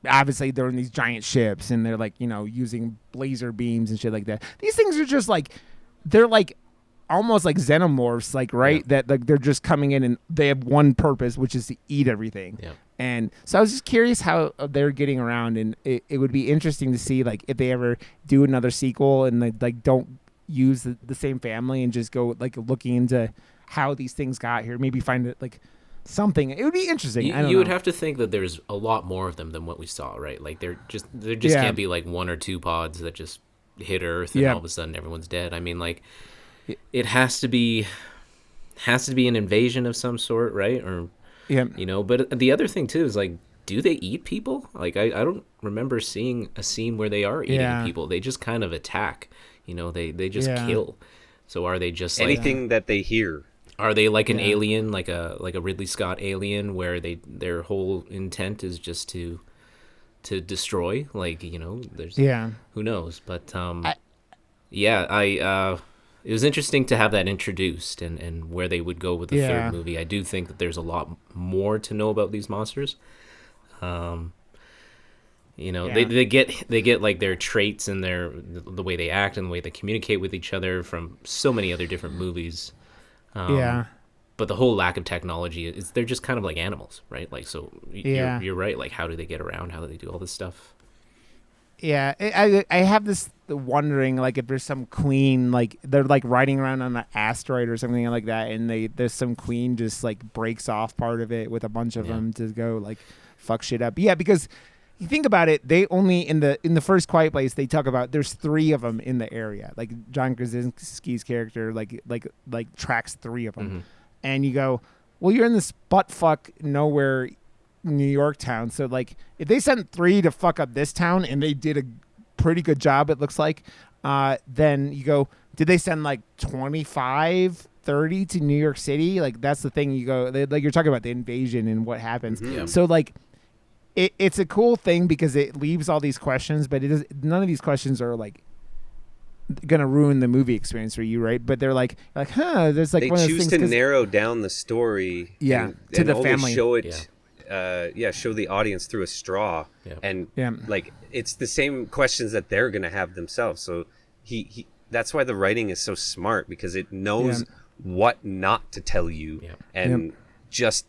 obviously they're in these giant ships and they're like, using laser beams and shit like that. These things are just like, they're like almost like xenomorphs, like, right? Yeah. That like they're just coming in and they have one purpose, which is to eat everything. Yeah. And so I was just curious how they're getting around, and it would be interesting to see like if they ever do another sequel and they like don't use the same family and just go like looking into how these things got here. Maybe find it like something. It would be interesting. You would have to think that there's a lot more of them than what we saw, right? Like there just can't be like one or two pods that just hit Earth and all of a sudden everyone's dead. I mean, like it has to be an invasion of some sort, right? Or but the other thing too is like, do they eat people? Like I don't remember seeing a scene where they are eating people. They just kind of attack. They just kill. So are they just anything that they hear? Are they like an alien, like a Ridley Scott Alien, where their whole intent is just to destroy? Like, there's who knows? But it was interesting to have that introduced and where they would go with the third movie. I do think that there's a lot more to know about these monsters. They get like their traits and the way they act and the way they communicate with each other from so many other different movies. But the whole lack of technology is they're just kind of like animals, right? Like, so you're right. Like, how do they get around? How do they do all this stuff? Yeah, I have this wondering, like, if there's some queen, like, they're, like, riding around on an asteroid or something like that, and there's some queen just, like, breaks off part of it with a bunch of them to go, like, fuck shit up. Yeah, because you think about it, they only, in the first Quiet Place, they talk about there's 3 of them in the area. Like, John Krasinski's character, like tracks 3 of them. Mm-hmm. And you go, well, you're in this butt-fuck nowhere New York town, so like if they sent 3 to fuck up this town and they did a pretty good job, it looks like, then you go, did they send like 25, 30 to New York City? Like, that's the thing. You go, like, you're talking about the invasion and what happens. Mm-hmm. Yeah. So like it's a cool thing because it leaves all these questions, but none of these questions are like gonna ruin the movie experience for you, right? But they're like there's like they one of choose those things to narrow down the story to and the only family. show it show the audience through a straw. And like it's the same questions that they're gonna have themselves. So he that's why the writing is so smart, because it knows what not to tell you. And just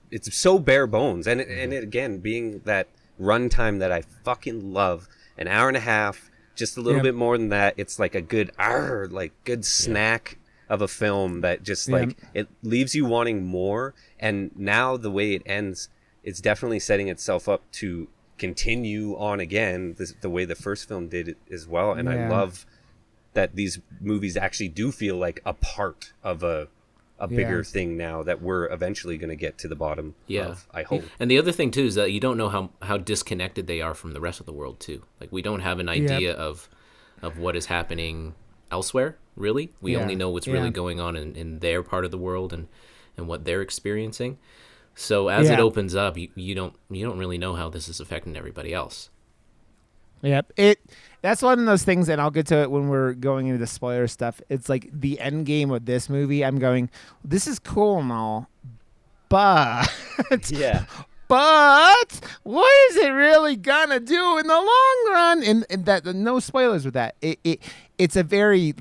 it's so bare bones, and it again being that runtime that I fucking love, an hour and a half, just a little bit more than that. It's like a good good snack of a film that just like it leaves you wanting more. And now the way it ends, it's definitely setting itself up to continue on again, the way the first film did it as well. And I love that these movies actually do feel like a part of a bigger thing now that we're eventually going to get to the bottom of, I hope. And the other thing too is that you don't know how disconnected they are from the rest of the world too. Like, we don't have an idea of what is happening elsewhere, really. We only know what's really going on in their part of the world and what they're experiencing. So as it opens up, you don't really know how this is affecting everybody else. Yep. That's one of those things, and I'll get to it when we're going into the spoiler stuff. It's like the end game of this movie. I'm going, this is cool and all, but but what is it really gonna do in the long run? And that, no spoilers with that. It's a very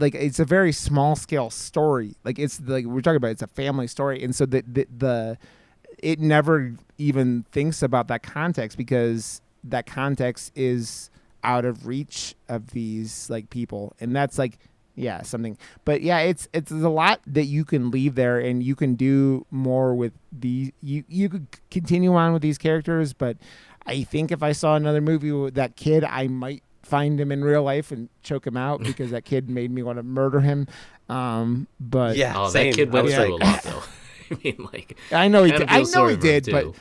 small scale story. Like, it's like we're talking about, it's a family story, and so the it never even thinks about that context, because that context is out of reach of these like people, and that's like something. But it's a lot that you can leave there, and you can do more with the you could continue on with these characters. But I think if I saw another movie with that kid, I might find him in real life and choke him out, because that kid made me want to murder him. But that kid went through a lot though. I mean, like, I know he did, but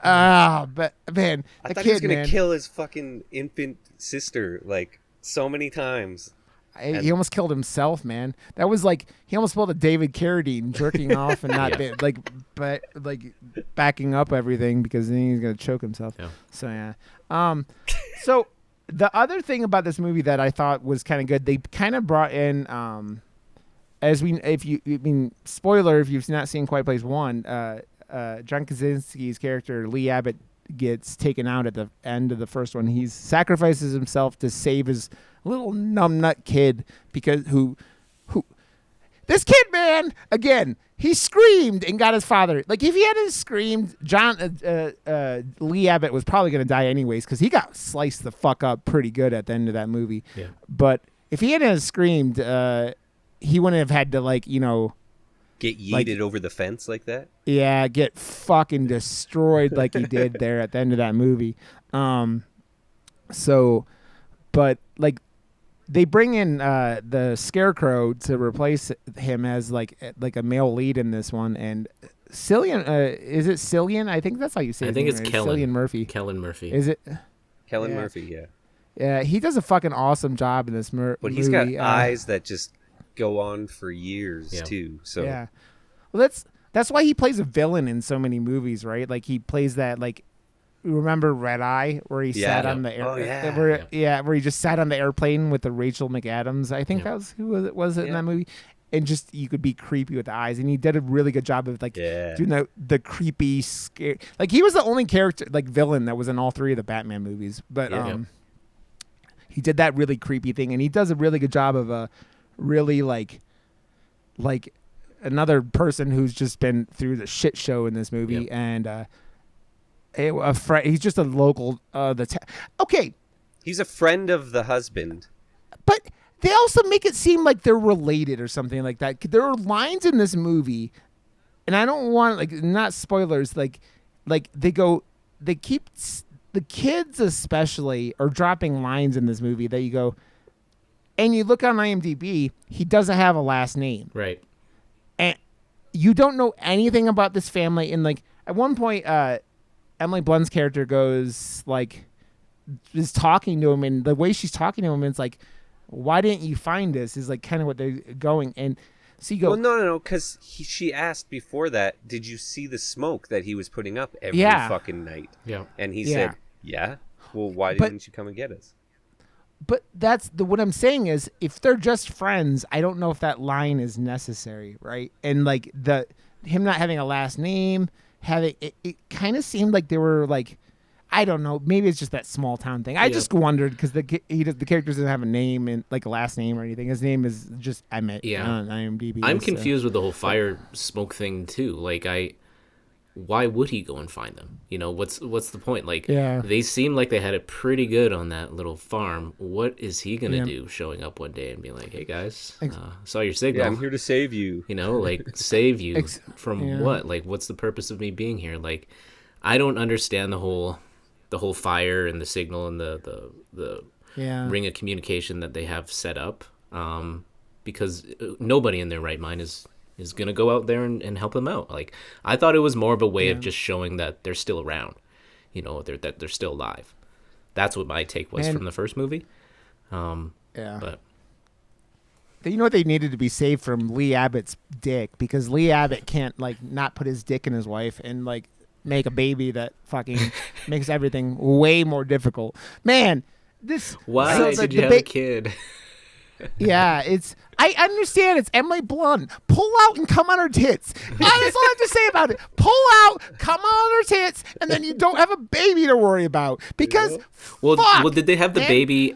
but man, I thought he was gonna kill his fucking infant sister like so many times. He almost killed himself, man. That was like, he almost pulled a David Carradine, jerking off and not backing up everything, because then he's gonna choke himself. So so the other thing about this movie that I thought was kind of good, they kind of brought in spoiler if you've not seen Quiet Place 1, John Krasinski's character Lee Abbott gets taken out at the end of the first one. He sacrifices himself to save his little numbnut kid, because who this kid, man, again, he screamed and got his father. Like, if he hadn't screamed, Lee Abbott was probably going to die anyways, because he got sliced the fuck up pretty good at the end of that movie. Yeah. But if he hadn't screamed, he wouldn't have had to get yeeted over the fence like that. Yeah, get fucking destroyed like he did there at the end of that movie. But like, they bring in the Scarecrow to replace him as like a male lead in this one, and Cillian, is it Cillian? I think that's how you say it. I think it's Kellen. Cillian Murphy. Kellen Murphy. Is it? Kellen Murphy, yeah. Yeah, he does a fucking awesome job in this movie. But he's got eyes that just go on for years too. So yeah, well, that's why he plays a villain in so many movies, right? Like he plays that like. Remember Red Eye, where he sat on the where he just sat on the airplane with the Rachel McAdams. I think that was who was it in that movie, and just you could be creepy with the eyes, and he did a really good job of like doing the creepy, scary. Like he was the only character like villain that was in all three of the Batman movies, but he did that really creepy thing, and he does a really good job of a really like another person who's just been through the shit show in this movie, and. He's just a local. Okay, he's a friend of the husband, but they also make it seem like they're related or something like that. There are lines in this movie, and I don't want like not spoilers. Like they keep the kids especially are dropping lines in this movie that you go, and you look on IMDb, he doesn't have a last name, right? And you don't know anything about this family. And like at one point, Emily Blunt's character is talking to him, and the way she's talking to him, it's like, why didn't you find us? Is like kind of what they're going. And so you go, well, no, because she asked before that, did you see the smoke that he was putting up every fucking night? Yeah. And he said, yeah. Well, why didn't you come and get us? But what I'm saying is, if they're just friends, I don't know if that line is necessary, right? And like him not having a last name. It kind of seemed like they were like, I don't know, maybe it's just that small town thing. I just wondered because the characters didn't have a name and like a last name or anything. His name is just Emmett on IMDb. I'm confused with the whole fire smoke thing too. Like why would he go and find them? You know, what's the point? Like they seem like they had it pretty good on that little farm. What is he gonna do showing up one day and be like, hey guys, saw your signal. Yeah, I'm here to save you. You know, like save you from what? Like what's the purpose of me being here? Like I don't understand the whole fire and the signal and the ring of communication that they have set up. Because nobody in their right mind is going to go out there and help them out. Like, I thought it was more of a way of just showing that they're still around, you know, that they're still alive. That's what my take was from the first movie. But you know what they needed to be saved from Lee Abbott's dick, because Lee Abbott can't like not put his dick in his wife and like make a baby that fucking makes everything way more difficult. Man, why did you have a kid? Yeah, I understand it's Emily Blunt. Pull out and come on her tits. That's all I have to say about it. Pull out, come on her tits, and then you don't have a baby to worry about. Because, well, did they have the baby?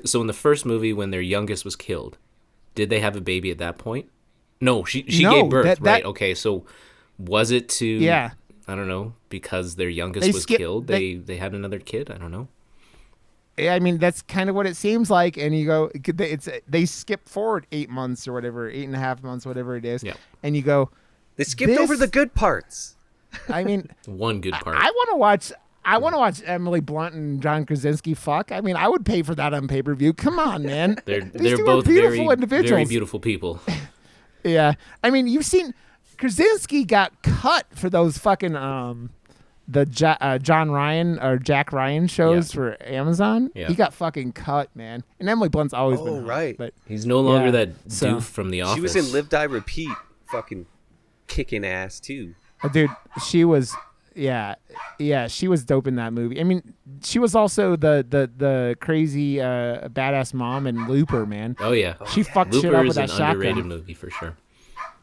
So in the first movie, when their youngest was killed, did they have a baby at that point? No, she gave birth, right? Okay, so was it to? Yeah. I don't know, because their youngest was killed. They had another kid. I don't know. I mean, that's kind of what it seems like. And you go, they skip forward 8 months or whatever, 8.5 months, whatever it is. Yeah. And you go, they skipped over the good parts. I mean, one good part. I want to watch Emily Blunt and John Krasinski fuck. I mean, I would pay for that on pay-per-view. Come on, man. They're both beautiful individuals. Very beautiful people. Yeah. I mean, you've seen Krasinski got cut for those fucking the John Ryan or Jack Ryan shows for Amazon. Yeah. He got fucking cut, man. And Emily Blunt's always been hot, right. But he's no longer that doof from The Office. She was in Live, Die, Repeat, fucking kicking ass too. Dude, she was she was dope in that movie. I mean, she was also the crazy badass mom in Looper, man. Oh yeah, she fucked shit up with that shotgun. Looper is an underrated movie for sure.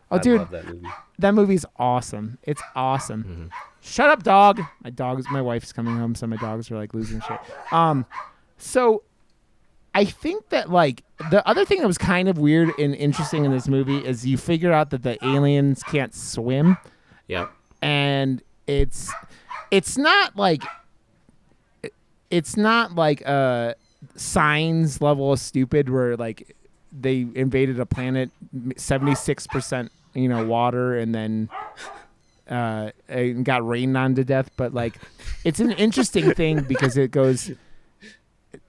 Oh, dude, love that movie. That movie's awesome. It's awesome. Mm-hmm. Shut up, dog. My wife's coming home, so my dogs are like losing shit. So I think that like the other thing that was kind of weird and interesting in this movie is you figure out that the aliens can't swim. Yeah. And it's not like Signs level of stupid where like they invaded a planet 76% water and then and got rained on to death. But like it's an interesting thing because it goes,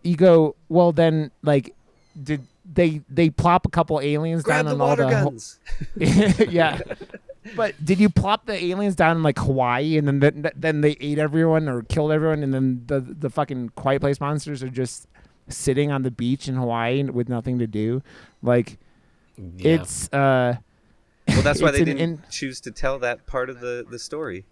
you go, well then like did they plop a couple aliens Grab down the on water all the guns. Yeah. But did you plop the aliens down in like Hawaii and then they ate everyone or killed everyone and then the fucking Quiet Place monsters are just sitting on the beach in Hawaii with nothing to do? Like Yeah. It's well, that's why they didn't choose to tell that part of the story.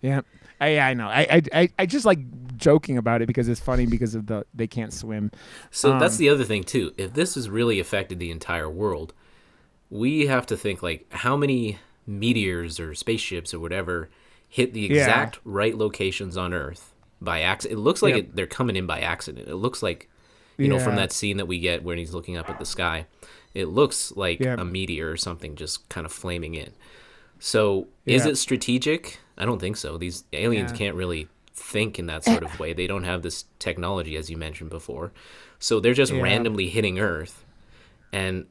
Yeah, I know. I just like joking about it because it's funny because of they can't swim. So that's the other thing too. If this has really affected the entire world, we have to think like how many meteors or spaceships or whatever hit the exact right locations on Earth by accident. It looks like they're coming in by accident. It looks like, you know, from that scene that we get when he's looking up at the sky, it looks like a meteor or something just kind of flaming in. So is it strategic? I don't think so. These aliens can't really think in that sort of way. They don't have this technology, as you mentioned before. So they're just randomly hitting Earth. And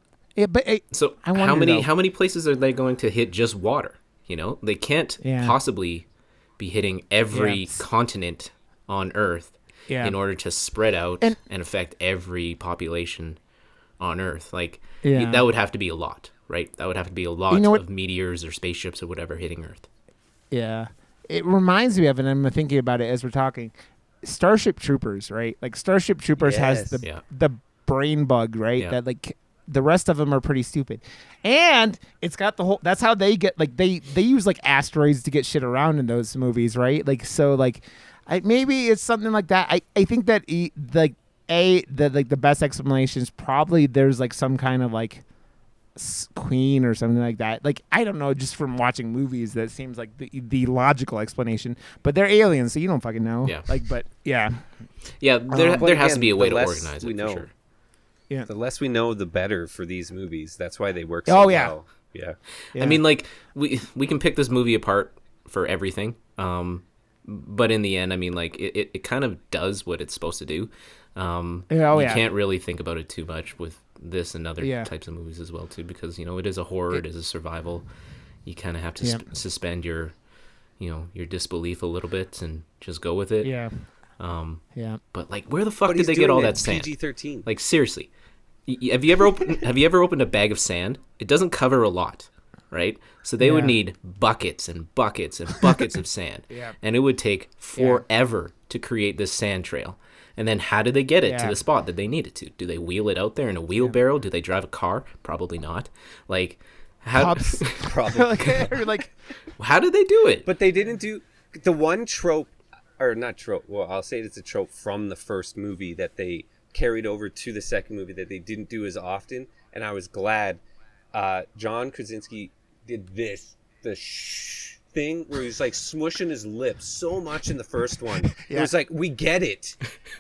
so how many places are they going to hit just water? You know, they can't possibly be hitting every continent on Earth in order to spread out and affect every population on Earth. Like that would have to be a lot, right? That would have to be a lot of meteors or spaceships or whatever hitting Earth. Yeah. It reminds me of, and I'm thinking about it as we're talking, Starship Troopers, right? Like Starship Troopers has the brain bug, right? Yeah. That like the rest of them are pretty stupid. And it's got the whole, that's how they get, like they use like asteroids to get shit around in those movies, right? Like, so like, maybe it's something like that. I think that the best explanation is probably there's like some kind of like queen or something like that. Like, I don't know, just from watching movies, that seems like the logical explanation. But they're aliens, so you don't fucking know. Yeah. Like, but yeah. Yeah, there has to be a way to organize it, for sure. Yeah. The less we know, the better for these movies. That's why they work so well. Yeah. I mean, like, we can pick this movie apart for everything. But in the end, I mean, like, it kind of does what it's supposed to do. You can't really think about it too much with this and other types of movies as well, too, because, you know, it is a horror, it is a survival. You kind of have to suspend your disbelief a little bit and just go with it. Yeah. But like, where the fuck did they get all that sand? PG-13. Like, seriously, have you ever opened a bag of sand? It doesn't cover a lot, right? So they would need buckets and buckets and buckets of sand, and it would take forever to create this sand trail. And then how do they get it to the spot that they need it to? Do they wheel it out there in a wheelbarrow? Do they drive a car? Probably not. Like, how? Probably. like, how did they do it? But they didn't do the one trope. Or not trope. Well, I'll say it's a trope from the first movie that they carried over to the second movie that they didn't do as often. And I was glad John Krasinski did the thing where he was like smushing his lips so much in the first one. It was like, we get it.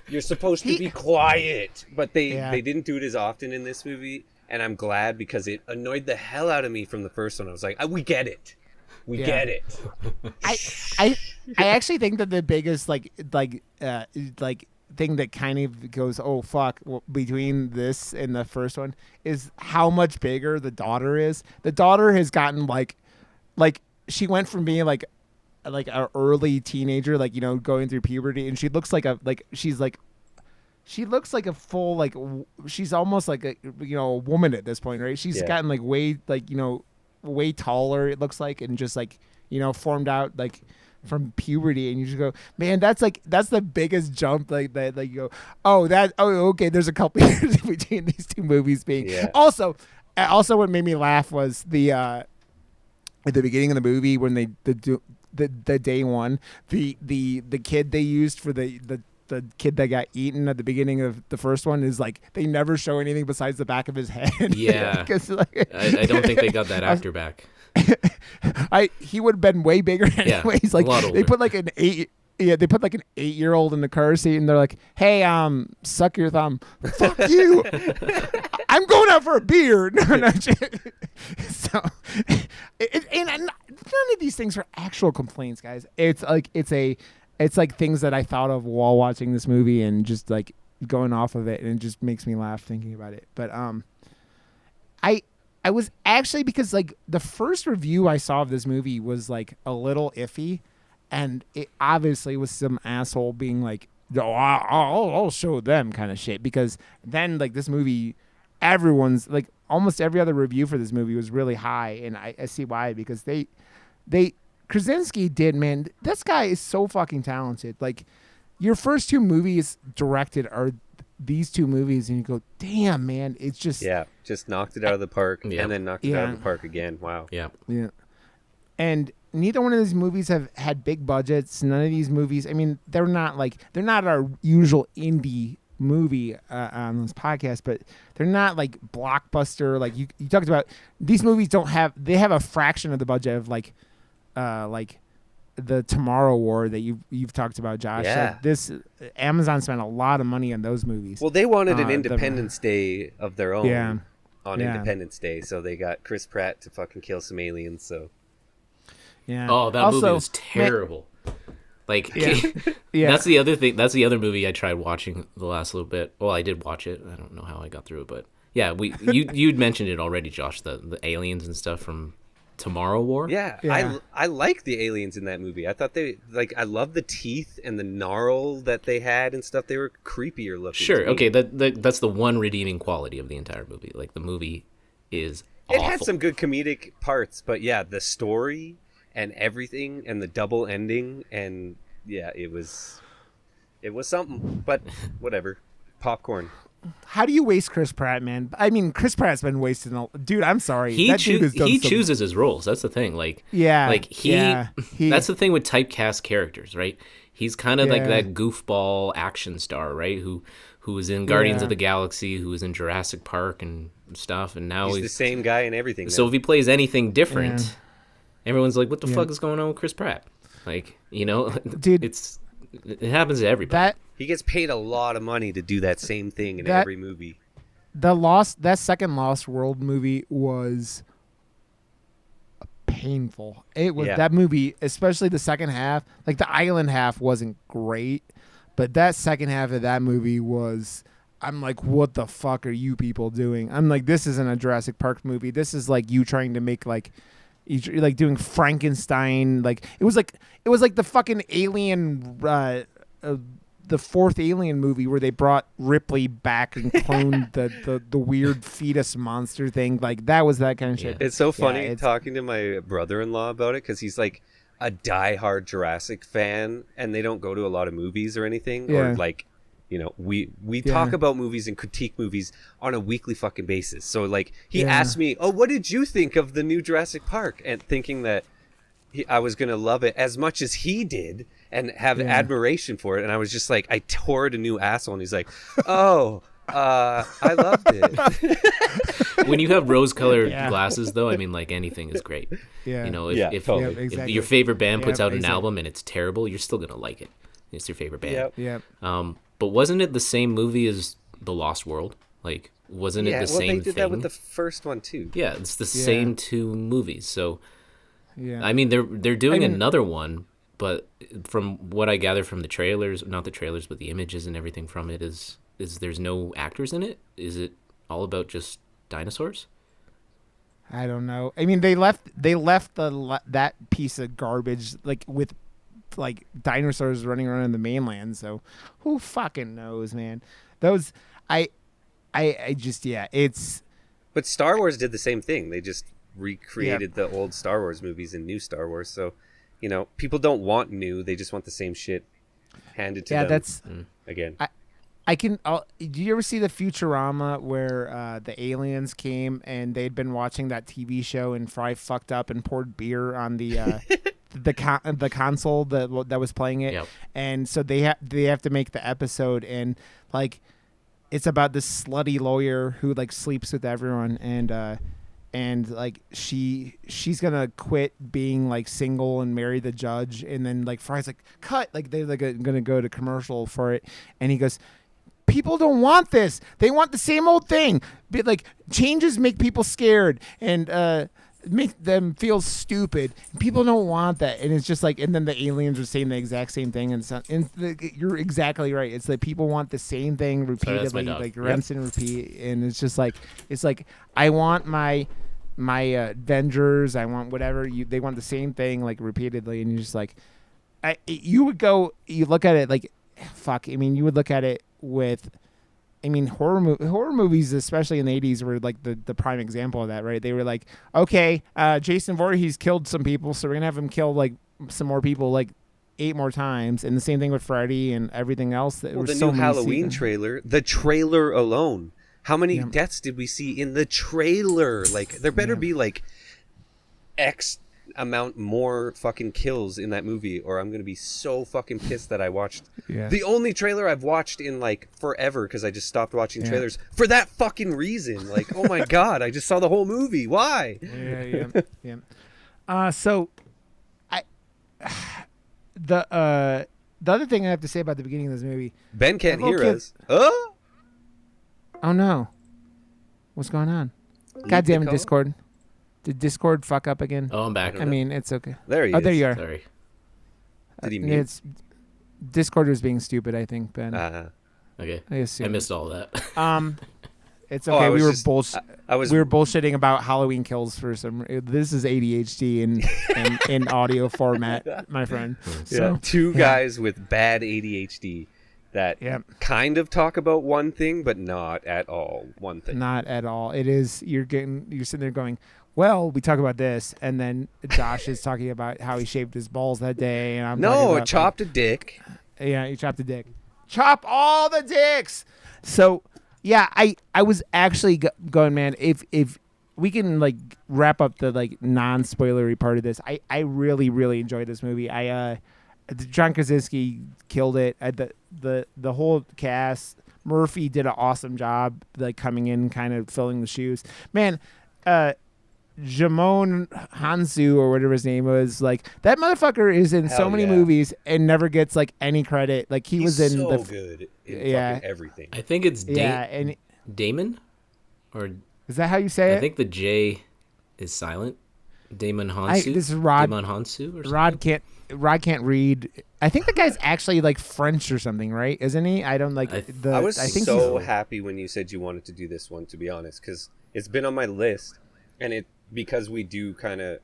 You're supposed to be quiet. But they didn't do it as often in this movie. And I'm glad, because it annoyed the hell out of me from the first one. I was like, we get it. We get it. I actually think that the biggest like thing that kind of goes, oh fuck, between this and the first one is how much bigger the daughter is. The daughter has gotten like she went from being like an early teenager, like, you know, going through puberty, and she looks like she looks like a full, like, she's almost like a, you know, a woman at this point, right? She's gotten like way, like, you know, way taller, it looks like, and just like, you know, formed out like from puberty, and you just go, man, that's the biggest jump, like that, like you go, okay, there's a couple years between these two movies being. Also what made me laugh was the at the beginning of the movie when the day one, the kid they used for the kid that got eaten at the beginning of the first one is like, they never show anything besides the back of his head. Yeah. Like, I don't think they got that actor back. He would have been way bigger anyways. Like, they put like an 8-year-old in the car seat, and they're like, hey, suck your thumb. Fuck you. I'm going out for a beer. No. So, and none of these things are actual complaints, guys. It's like things that I thought of while watching this movie and just like going off of it, and it just makes me laugh thinking about it. But I was actually, because like the first review I saw of this movie was like a little iffy, and it obviously was some asshole being like, "Oh, I'll show them" kind of shit. Because then like this movie, everyone's like, almost every other review for this movie was really high, and I see why, because they Krasinski did, man. This guy is so fucking talented. Like, your first two movies directed are these two movies, and you go, damn, man, it's just just knocked it out of the park, and then knocked it out of the park again. Wow. Yeah. And neither one of these movies have had big budgets. None of these movies, I mean, they're not our usual indie movie on this podcast, but they're not like blockbuster. Like you talked about, these movies they have a fraction of the budget of like the Tomorrow War that you've talked about, Josh. Yeah. Like this, Amazon spent a lot of money on those movies. Well, they wanted an Independence Day of their own on Independence Day, so they got Chris Pratt to fucking kill some aliens. So. Yeah. Oh, that movie was terrible. That's the other thing. That's the other movie I tried watching the last little bit. Well, I did watch it. I don't know how I got through it, but yeah, you'd mentioned it already, Josh. The aliens and stuff from Tomorrow War. Yeah. I like the aliens in that movie. I thought I love the teeth and the gnarl that they had and stuff. They were creepier looking. Sure. Okay. That's the one redeeming quality of the entire movie. Like the movie is. It had some good comedic parts, but the story and everything and the double ending and it was something, but whatever. Popcorn. How do you waste Chris Pratt, man? I mean, Chris Pratt's been wasted. Dude, I'm sorry. He chooses his roles. That's the thing. That's the thing with typecast characters, right? He's kind of like that goofball action star, right? Who was in Guardians of the Galaxy, who was in Jurassic Park and stuff, and now he's the same guy in everything. So if he plays anything different, everyone's like, "What the fuck is going on with Chris Pratt?" Like, dude, it happens to everybody. He gets paid a lot of money to do that same thing in every movie. That second Lost World movie was painful. It was that movie, especially the second half. Like the island half wasn't great, but that second half of that movie was. I'm like, what the fuck are you people doing? I'm like, this isn't a Jurassic Park movie. This is like you trying to make like doing Frankenstein. Like it was like the fucking Alien. The fourth Alien movie where they brought Ripley back and cloned the weird fetus monster thing. Like that was that kind of shit. It's so funny talking to my brother-in-law about it because he's like a diehard Jurassic fan and they don't go to a lot of movies or anything. Or like, we talk about movies and critique movies on a weekly fucking basis. So like he asked me, "Oh, what did you think of the new Jurassic Park?" And thinking that I was going to love it as much as he did and have admiration for it. And I was just like, I tore it a new asshole. And he's like, "Oh, I loved it." When you have rose-colored glasses, though, I mean, like anything is great. Yeah. If your favorite band puts out an album and it's terrible, you're still going to like it. It's your favorite band. Yep. But wasn't it the same movie as The Lost World? Like, wasn't it the same thing? They did that with the first one, too. Yeah, it's the same two movies. So, I mean, they're doing another one, but from what I gather from the trailers, not the trailers, but the images and everything from it is there's no actors in it? Is it all about just dinosaurs? I don't know. I mean, they left that piece of garbage like with like dinosaurs running around in the mainland. So who fucking knows, man? Those I just it's. But Star Wars did the same thing. They just recreated the old Star Wars movies in new Star Wars. So, people don't want new. They just want the same shit handed to them. Yeah, that's again. Did you ever see the Futurama where the aliens came and they'd been watching that TV show and Fry fucked up and poured beer on the the console that was playing it, and so they have to make the episode and like it's about this slutty lawyer who like sleeps with everyone and like she's gonna quit being like single and marry the judge, and then like Fry's like cut, like they're like gonna go to commercial for it, and he goes, people don't want this. They want the same old thing. But like changes make people scared and make them feel stupid. People don't want that. And it's just like, and then the aliens are saying the exact same thing. And you're exactly right. It's like people want the same thing repeatedly, like rinse and repeat. And it's just like, I want my Avengers. I want whatever they want the same thing like repeatedly. And you're just like, you look at it like, fuck. I mean, you would look at it with, I mean, horror movies, especially in the 80s, were like the prime example of that, right? They were like, okay, Jason Voorhees killed some people, so we're gonna have him kill like some more people. Like, 8 more times, and the same thing with Freddy and everything else. That the new Halloween trailer, the trailer alone. How many deaths did we see in the trailer? Like, there better be like X amount more fucking kills in that movie, or I'm gonna be so fucking pissed that I watched the only trailer I've watched in like forever, because I just stopped watching trailers for that fucking reason. Like, oh my god, I just saw the whole movie. Why? So the other thing I have to say about the beginning of this movie, Ben can't hear us. Oh no, what's going on? God damn it, Discord. Did Discord fuck up again? Oh, I'm back. I mean, it's okay. There he is. Oh, there you are. Sorry. Did he mute? Discord was being stupid, I think, Ben. Okay. I missed all that. It's okay. We were bullshitting about Halloween kills for some. This is ADHD in audio format, my friend. So, two guys with bad ADHD that kind of talk about one thing, but not at all one thing. Not at all. It is. You're sitting there going, well, we talk about this, and then Josh is talking about how he shaved his balls that day, and I'm chopped a dick. Yeah, he chopped a dick. Chop all the dicks. So, yeah, I was actually going, man. If we can like wrap up the like non-spoilery part of this, I really really enjoyed this movie. John Krasinski killed it. The whole cast. Murphy did an awesome job, like coming in, kind of filling the shoes. Man, Jamon Hansu or whatever his name was, like that motherfucker is in so many movies and never gets like any credit. Like he's in so good in fucking everything. I think it's Damon, or is that how you say it? I think the J is silent. Damon Hansu. This is Rod. Damon Hansu or something. Rod can't read. I think the guy's actually like French or something, right? Isn't he? I don't like I was so happy when you said you wanted to do this one, to be honest, because it's been on my list, and because we do kind of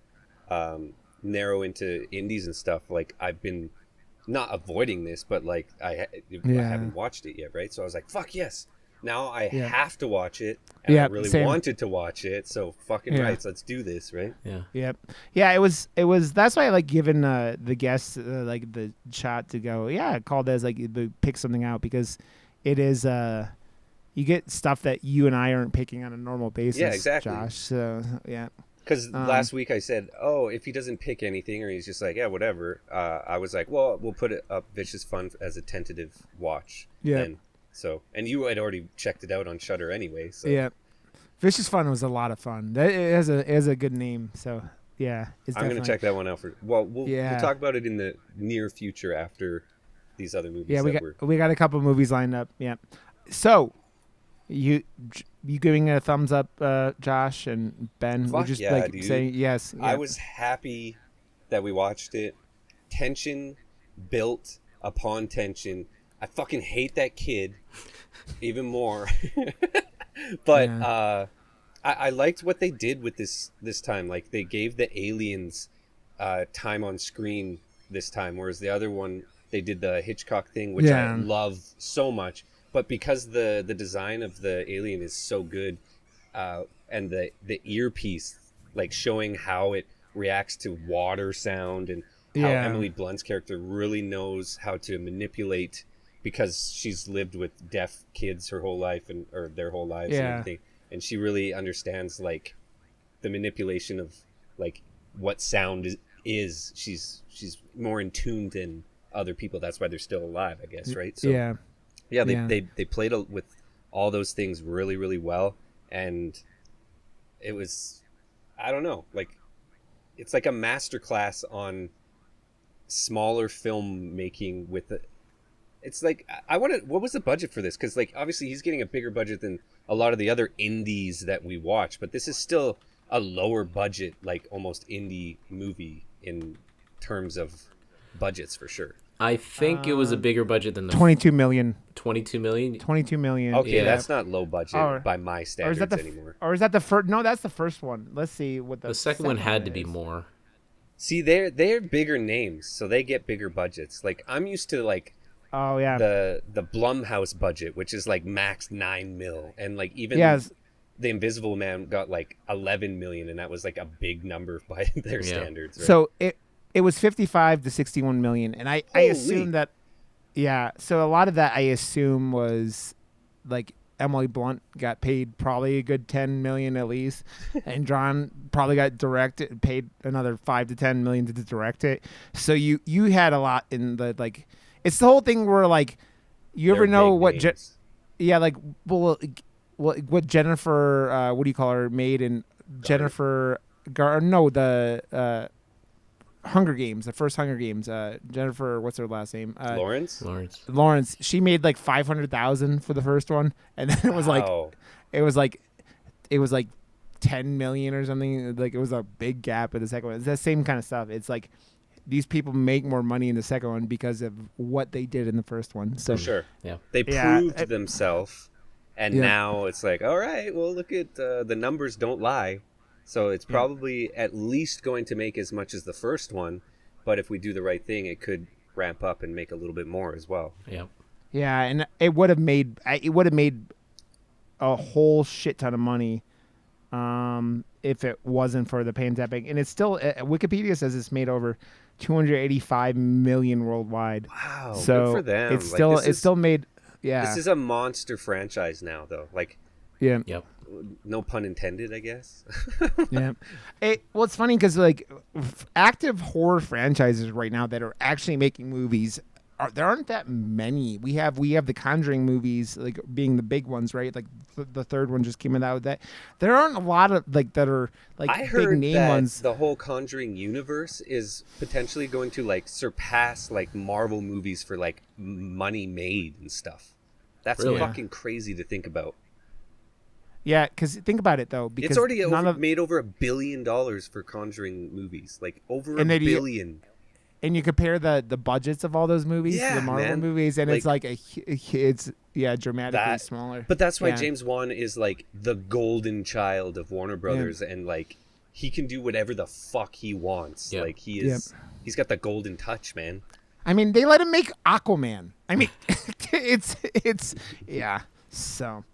narrow into indies and stuff. Like I've been not avoiding this, but like I haven't watched it yet, right? So I was like, fuck yes. Now I have to watch it, and I really wanted to watch it, so fucking rights, let's do this, right? Yeah. Yep. Yeah, it was. That's why I like giving the guests like the shot to go. Yeah, called as like pick something out, because it is you get stuff that you and I aren't picking on a normal basis. Yeah, exactly. Josh. So yeah. Because last week I said, oh, if he doesn't pick anything, or he's just like, yeah, whatever. I was like, well, we'll put it up Vicious Fun as a tentative watch. Yeah. So, and you had already checked it out on Shudder anyway. So. Yeah, Vicious Fun was a lot of fun. It has a good name. So yeah, I'm gonna check that one out we'll talk about it in the near future after these other movies. Yeah, we got a couple movies lined up. Yeah, so you giving a thumbs up, Josh and Ben? Fuck just yeah, like dude. saying yes. I was happy that we watched it. Tension built upon tension. I fucking hate that kid even more. But I liked what they did with this time. Like they gave the aliens time on screen this time, whereas the other one they did the Hitchcock thing, which I love so much. But because the design of the alien is so good, and the earpiece, like showing how it reacts to water sound, and how Emily Blunt's character really knows how to manipulate, because she's lived with deaf kids her whole life or their whole lives and everything, and she really understands like the manipulation of like what sound is. She's more in tune than other people. That's why they're still alive, I guess, right? So they played with all those things really really well, and it was, I don't know, like it's like a masterclass on smaller filmmaking with it. It's like, what was the budget for this? Because like obviously he's getting a bigger budget than a lot of the other indies that we watch, but this is still a lower budget, like almost indie movie in terms of budgets for sure. I think it was a bigger budget than the 22 million. 22 million? 22 million. Okay, that's not low budget by my standards anymore. Or is that the first? No, that's the first one. Let's see what the second one had to be more. See, they're bigger names, so they get bigger budgets. Like I'm used to like the Blumhouse budget, which is like max 9 mil, and like even the Invisible Man got like 11 million, and that was like a big number by their standards. Right? So It was 55 to 61 million, and I assume that. Yeah, so a lot of that I assume was like Emily Blunt got paid probably a good 10 million at least, and John probably got paid another 5 to 10 million to direct it. So you had a lot in the like. It's the whole thing where like you ever know what like what Jennifer what do you call her made in Jennifer the Hunger Games, the first Hunger Games. Jennifer, what's her last name? Lawrence. She made like 500,000 for the first one, and then it was like 10 million or something. Like it was a big gap in the second one. It's that same kind of stuff. It's like these people make more money in the second one because of what they did in the first one. So for sure, they proved themselves, and now it's like, all right, well, look at the numbers don't lie. So it's probably at least going to make as much as the first one, but if we do the right thing, it could ramp up and make a little bit more as well. Yeah. Yeah, and it would have made a whole shit ton of money if it wasn't for the pandemic. And it's still Wikipedia says it's made over 285 million worldwide. Wow. So good for them. It's still made This is a monster franchise now though. Like Yep. No pun intended, I guess. Yeah. Well, it's funny because like active horror franchises right now that are actually making movies, there aren't that many. We have the Conjuring movies like being the big ones, right? Like the third one just came out with that. There aren't a lot of like that are like I big heard name that ones. The whole Conjuring universe is potentially going to like surpass like Marvel movies for like money made and stuff. That's really? Fucking crazy to think about. Yeah, because think about it though. Because it's already made over $1 billion for Conjuring movies, like over $1 billion. And you compare the budgets of all those movies to the Marvel movies, and it's like it's dramatically smaller. But that's why James Wan is like the golden child of Warner Brothers, and like he can do whatever the fuck he wants. Like he's got the golden touch, man. I mean, they let him make Aquaman. I mean, it's So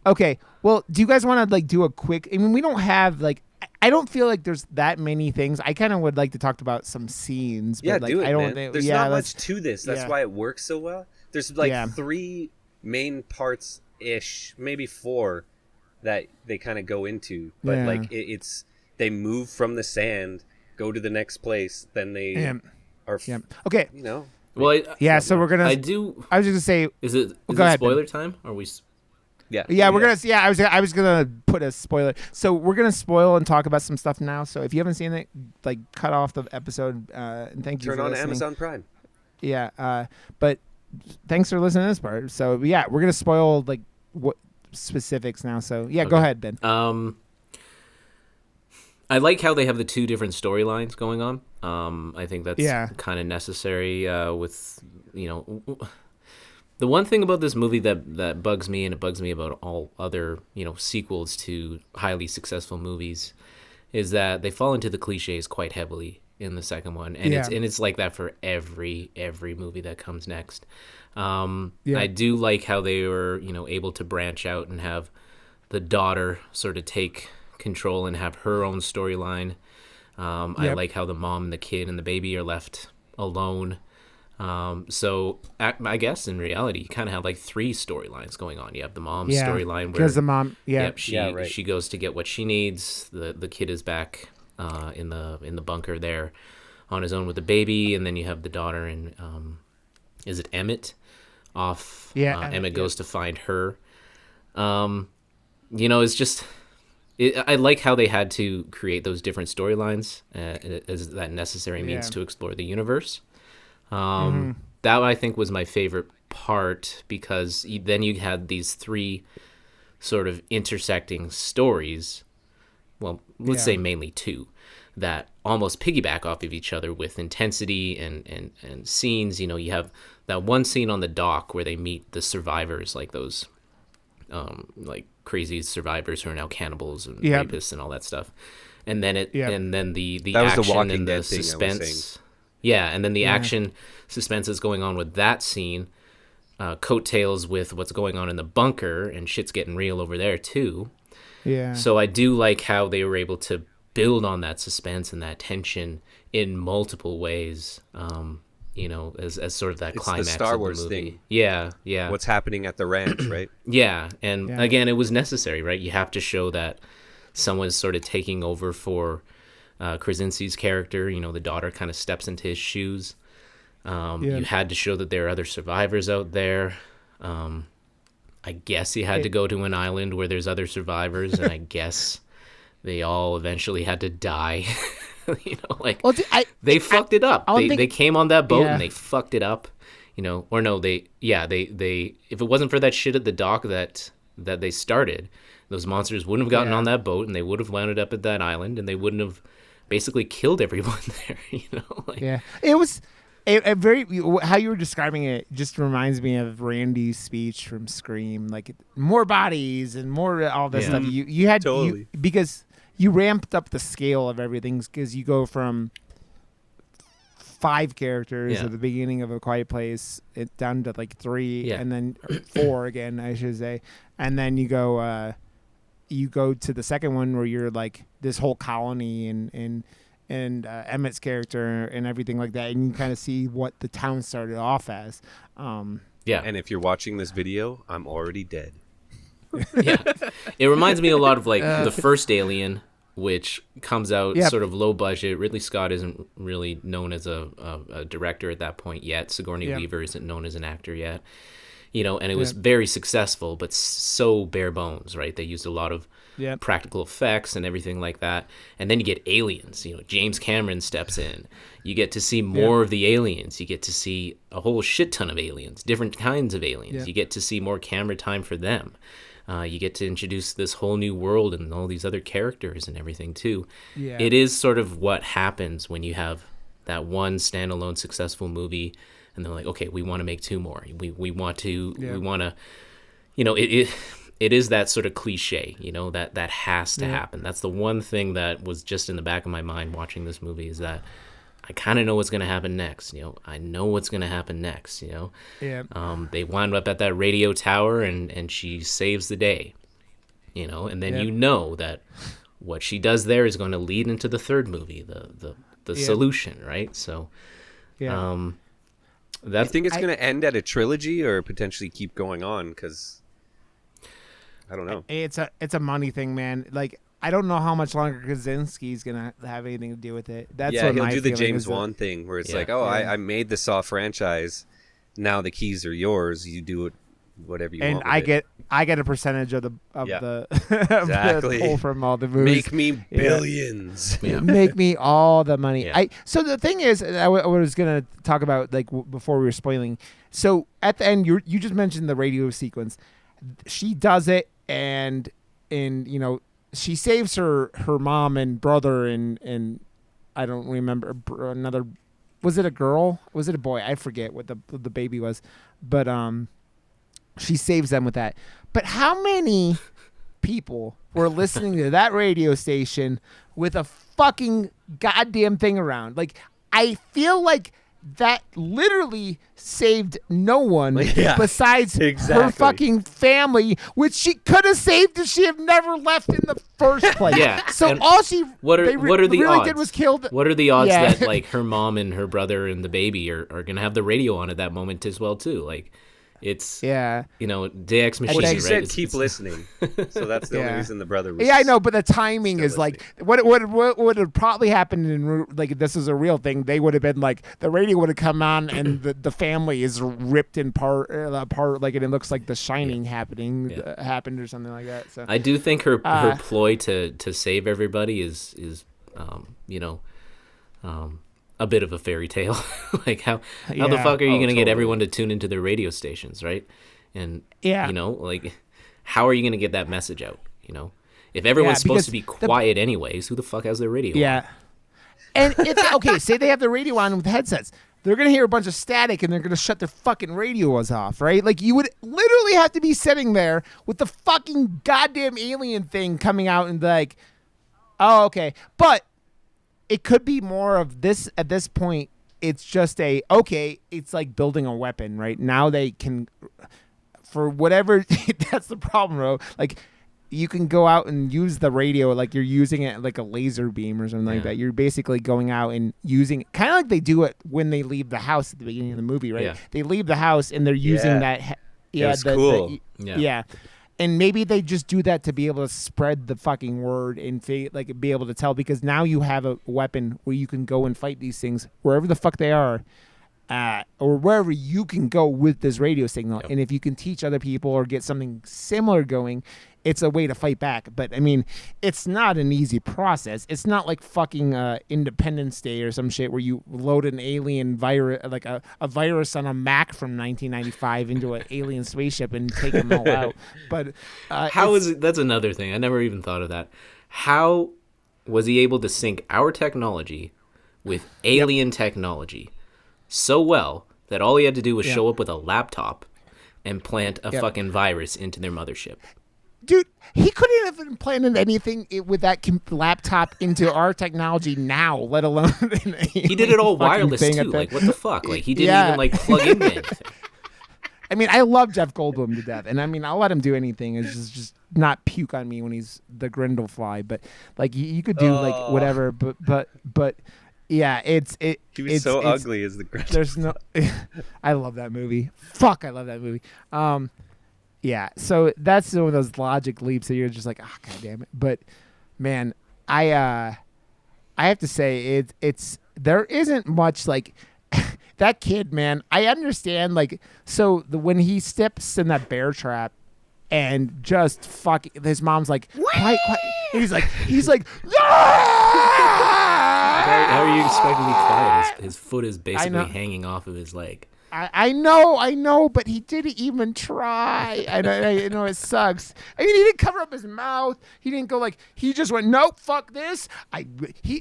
okay, well, do you guys want to like do a quick? I mean, we don't have like I don't feel like there's that many things. I kind of would like to talk about some scenes. But, like, do it, I don't. Man. There's not much to this. That's why it works so well. There's like 3 main parts ish, maybe 4 that they kind of go into. But like it's they move from the sand, go to the next place, then they are. Okay. You know. Well, so we're gonna. I was just gonna say. Is it spoiler time? Or are we? Yeah, we're gonna. Yeah, I was gonna put a spoiler. So we're gonna spoil and talk about some stuff now. So if you haven't seen it, like cut off the episode. And thank you. Turn on Amazon Prime. Yeah, but thanks for listening to this part. So yeah, we're gonna spoil like what specifics now. So yeah, go ahead, Ben. I like how they have the 2 different storylines going on. I think that's kind of necessary with the one thing about this movie that bugs me, and it bugs me about all other, sequels to highly successful movies, is that they fall into the cliches quite heavily in the second one, and it's like that for every movie that comes next. I do like how they were, able to branch out and have the daughter sort of take control and have her own storyline. I like how the mom and the kid and the baby are left alone. So I guess in reality, you kind of have like 3 storylines going on. You have the mom's storyline where the mom, she goes to get what she needs. The kid is back in the bunker there on his own with the baby, and then you have the daughter and is it Emmett off? Emmett goes to find her. It's just. I like how they had to create those different storylines as that necessary means to explore the universe. That I think was my favorite part, because then you had these 3 sort of intersecting stories. Well, let's say mainly 2 that almost piggyback off of each other with intensity and scenes. You have that one scene on the dock where they meet the survivors, like those like crazy survivors who are now cannibals and rapists and all that stuff. And then and then the action and the suspense. And then the action suspense is going on with that scene. Coattails with what's going on in the bunker, and shit's getting real over there too. Yeah. So I do like how they were able to build on that suspense and that tension in multiple ways. As sort of that it's climax the Star of the Wars movie. thing. Yeah. What's happening at the ranch, right? Yeah, and again, it was necessary, right? You have to show that someone's sort of taking over for Krasinski's character. The daughter kind of steps into his shoes. You had to show that there are other survivors out there. I guess he had to go to an island where there's other survivors, and I guess they all eventually had to die. They fucked it up. They came on that boat and they fucked it up. Or no, they if it wasn't for that shit at the dock that they started, those monsters wouldn't have gotten on that boat, and they would have landed up at that island, and they wouldn't have basically killed everyone there. It was a very, how you were describing it just reminds me of Randy's speech from Scream, like more bodies and more all this stuff. You had totally. Because you ramped up the scale of everything, because you go from 5 characters at the beginning of A Quiet Place down to like 3, and then 4 again, I should say, and then you go to the second one where you're like this whole colony and Emmett's character and everything like that, and you kind of see what the town started off as. And if you're watching this video, I'm already dead. It reminds me a lot of like the first Alien, which comes out sort of low budget. Ridley Scott isn't really known as a director at that point yet. Sigourney Weaver isn't known as an actor yet. And it was very successful, but so bare bones, right? They used a lot of practical effects and everything like that. And then you get aliens. James Cameron steps in. You get to see more of the aliens. You get to see a whole shit ton of aliens, different kinds of aliens. You get to see more camera time for them. You get to introduce this whole new world and all these other characters and everything too. It is sort of what happens when you have that one standalone successful movie, and they're like, okay, we want to make 2 more. We want to, it is that sort of cliche, that has to happen. That's the one thing that was just in the back of my mind watching this movie, is that I kind of know what's going to happen next. I know what's going to happen next. They wind up at that radio tower, and she saves the day. And then that what she does there is going to lead into the third movie, the solution, right? So, I think it's going to end at a trilogy or potentially keep going on, because I don't know. It's a money thing, man. Like, I don't know how much longer Krasinski's gonna have anything to do with it. That's what he'll my do the James Wan thing where it's I made the Saw franchise. Now the keys are yours. You do it, whatever you want. And I get a percentage of the exactly. the pull from all the movies. Make me billions. Make me all the money. So the thing is, I was gonna talk about, like, before we were spoiling. So at the end, you just mentioned the radio sequence. She does it, and she saves her mom and brother and I don't remember another. Was it a girl? Was it a boy? I forget what the baby was, but she saves them with that. But how many people were listening to that radio station with a fucking goddamn thing around? Like, I feel like that literally saved no one besides her fucking family, which she could have saved if she had never left in the first place. So and all she what are the really odds? did was kill. What are the odds that like her mom and her brother and the baby are gonna have the radio on at that moment as well too? Like, it's Day X machine. Well, she right? said keep listening, so that's the only reason the brother was. Yeah, I know, but the timing is listening. Like what would have probably happened in, like, if this is a real thing, they would have been like, the radio would have come on and the family is ripped in apart, like, and it looks like The Shining happened or something like that. So I do think her ploy to save everybody is a bit of a fairy tale. Like, how the fuck are you going to get everyone to tune into their radio stations, right? And like, how are you going to get that message out? If everyone's supposed to be quiet anyways, who the fuck has their radio on? And if say they have the radio on with headsets, they're going to hear a bunch of static and they're going to shut their fucking radios off, right? Like, you would literally have to be sitting there with the fucking goddamn alien thing coming out and like, oh, okay. But it could be more of this at this point. It's just it's like building a weapon, right? Now they can, for whatever, that's the problem, bro. Like, you can go out and use the radio like you're using it like a laser beam or something like that. You're basically going out and using kind of like they do it when they leave the house at the beginning of the movie, right? They leave the house and they're using that. That's cool. And maybe they just do that to be able to spread the fucking word and like be able to tell, because now you have a weapon where you can go and fight these things wherever the fuck they are. Or wherever you can go with this radio signal. And if you can teach other people or get something similar going, it's a way to fight back. But, I mean, it's not an easy process. It's not like fucking Independence Day or some shit where you load an alien virus, like a virus on a Mac from 1995 into an alien spaceship and take them all out. But how is it? That's another thing. I never even thought of that. How was he able to sync our technology with alien technology so well that all he had to do was show up with a laptop and plant a fucking virus into their mothership? Dude, he couldn't have implanted anything with that laptop into our technology now, let alone... He did it all wireless, too. Like, what the fuck? Like, he didn't even, like, plug into anything. I mean, I love Jeff Goldblum to death, and I mean, I'll let him do anything. It's just not puke on me when he's the Grindelfly, but, like, you could do, like, whatever, but... Yeah, he was so ugly as the Grindelwald. There's no. I love that movie. Fuck, I love that movie. Yeah. So that's one of those logic leaps that you're just like, oh, god damn it. But man, I have to say it's there isn't much like that kid, man. I understand like when he steps in that bear trap. And just fuck, his mom's like, quiet. And he's like, How are you expecting to be quiet? His foot is basically hanging off of his leg. I know, but he didn't even try. I know it sucks. I mean, he didn't cover up his mouth. He didn't go like, he just went, nope, fuck this.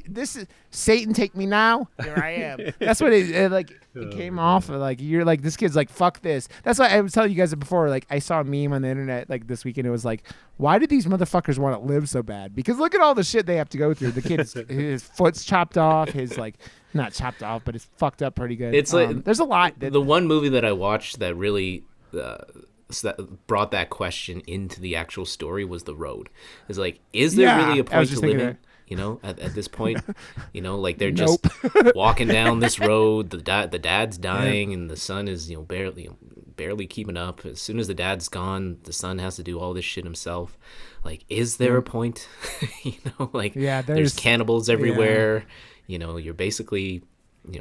This is Satan, take me now. Here I am. That's what it came off of. Like, you're like, this kid's like, fuck this. That's why I was telling you guys before. Like, I saw a meme on the internet like this weekend. It was like, why do these motherfuckers want to live so bad? Because look at all the shit they have to go through. The kid's his foot's chopped off. His like. Not chopped off, but it's fucked up pretty good. It's like there's a lot. The one movie that I watched that really brought that question into the actual story was The Road. It's like, is there really a point to living? You know, at this point, you know, like they're just walking down this road. The dad's dying, and the son is barely keeping up. As soon as the dad's gone, the son has to do all this shit himself. Like, is there a point? You know, like there's cannibals everywhere. Yeah. You know, you're basically,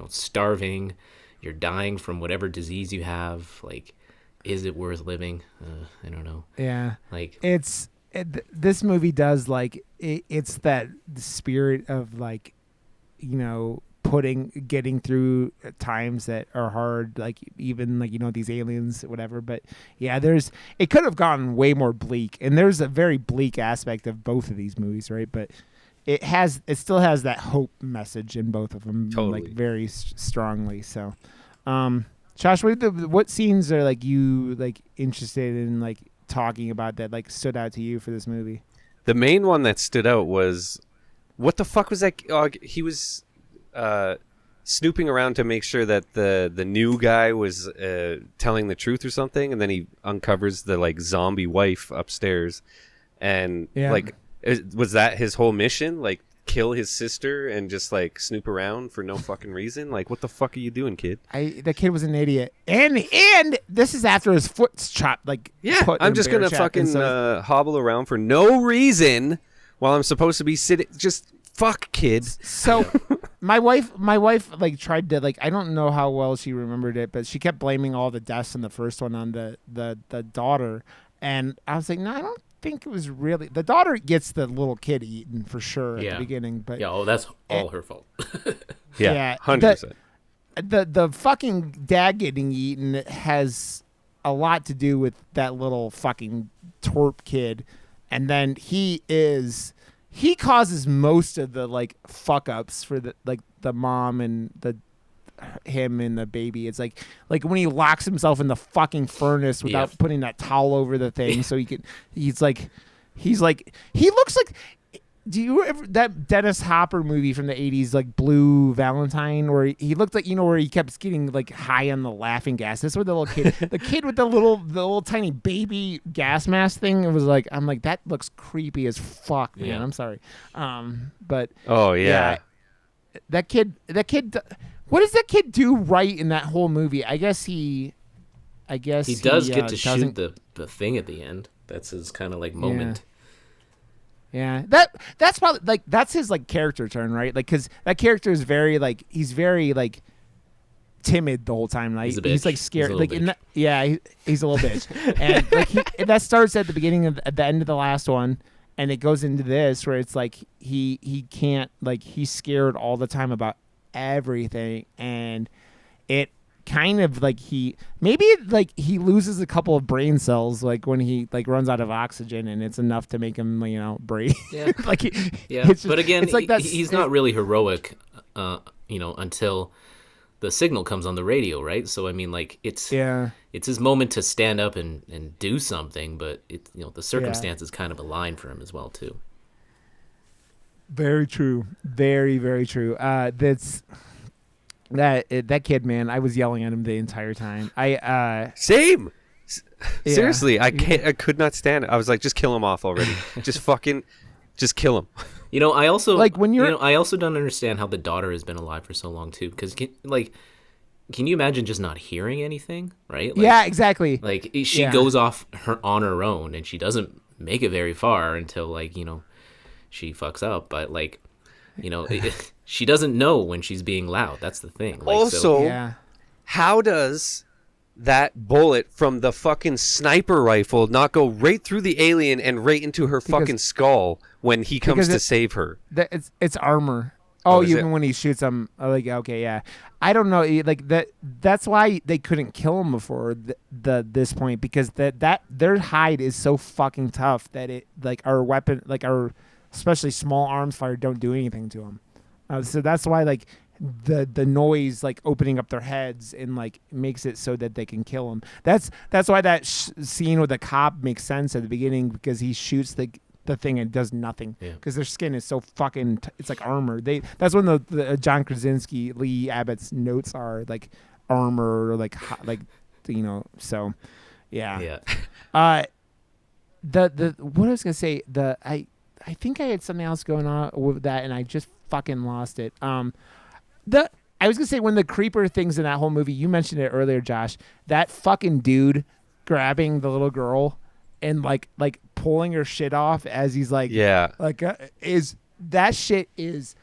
starving. You're dying from whatever disease you have. Like, is it worth living? I don't know. Yeah. Like, this movie does like it's that spirit of like, getting through times that are hard, like even like these aliens, whatever. But yeah, it could have gone way more bleak, and there's a very bleak aspect of both of these movies, right? But it still has that hope message in both of them, totally. Like very strongly. So, Josh, what scenes are like you like interested in like talking about that like stood out to you for this movie? The main one that stood out was, what the fuck was that? He was snooping around to make sure that the new guy was telling the truth or something, and then he uncovers the like zombie wife upstairs, and like. Was that his whole mission? Like, kill his sister and just like snoop around for no fucking reason? Like, what the fuck are you doing, kid? The kid was an idiot, and this is after his foot's chopped. Like, I'm just gonna fucking hobble around for no reason while I'm supposed to be sitting. Just fuck, kids. So, my wife, like tried to like. I don't know how well she remembered it, but she kept blaming all the deaths in the first one on the daughter, and I was like, no, I don't think it was really the daughter gets the little kid eaten for sure at the beginning, but that's all her fault. 100%. The fucking dad getting eaten has a lot to do with that little fucking twerp kid, and then he causes most of the like fuck ups for the mom and him and the baby. It's like when he locks himself in the fucking furnace without putting that towel over the thing so he looks like do you ever that Dennis Hopper movie from the 80s, like Blue Valentine, where he looked like, where he kept getting like high on the laughing gas? This was the little kid, the kid with the little tiny baby gas mask thing. It was like, I'm like, that looks creepy as fuck, man. Yeah. I'm sorry. But oh yeah, that kid, what does that kid do right in that whole movie? I guess he does get to shoot the thing at the end. That's his kind of like moment. Yeah, that's probably like that's his like character turn, right? Like, because that character is very like he's very like timid the whole time. Like he's like scared. Like he's a little bitch, and like that starts at the beginning at the end of the last one, and it goes into this where it's like he can't, like, he's scared all the time about everything, and it kind of like he loses a couple of brain cells like when he like runs out of oxygen, and it's enough to make him breathe. Yeah. Like but again, it's like he's not really heroic until the signal comes on the radio, right? So I mean, like, it's his moment to stand up and do something, but it the circumstances kind of align for him as well too. Very true. Very, very true. That kid, man, I was yelling at him the entire time. Same. Seriously, I could not stand it. I was like, just kill him off already. just kill him. I also like when you're. I also don't understand how the daughter has been alive for so long too. Because can you imagine just not hearing anything? Right? Like, yeah, exactly. Like she goes off on her own, and she doesn't make it very far until she fucks up. But she doesn't know when she's being loud. That's the thing. How does that bullet from the fucking sniper rifle not go right through the alien and right into her fucking skull when he comes to save her? It's armor. Oh, even when he shoots him, like, okay, yeah. I don't know, like that's why they couldn't kill him before this point, because that their hide is so fucking tough that it, like, our weapon, like our especially small arms fire, don't do anything to him. So that's why, like, the noise, like, opening up their heads and, like, makes it so that they can kill him. That's why that scene with the cop makes sense at the beginning, because he shoots the thing and does nothing, because their skin is so fucking it's like armor. That's when the John Krasinski, Lee Abbott's notes are like armor, or like so yeah. The what I was gonna say, I think I had something else going on with that, and I just fucking lost it. I was gonna say, when the creeper things in that whole movie, you mentioned it earlier, Josh, that fucking dude grabbing the little girl and like pulling her shit off as he's like, is that shit is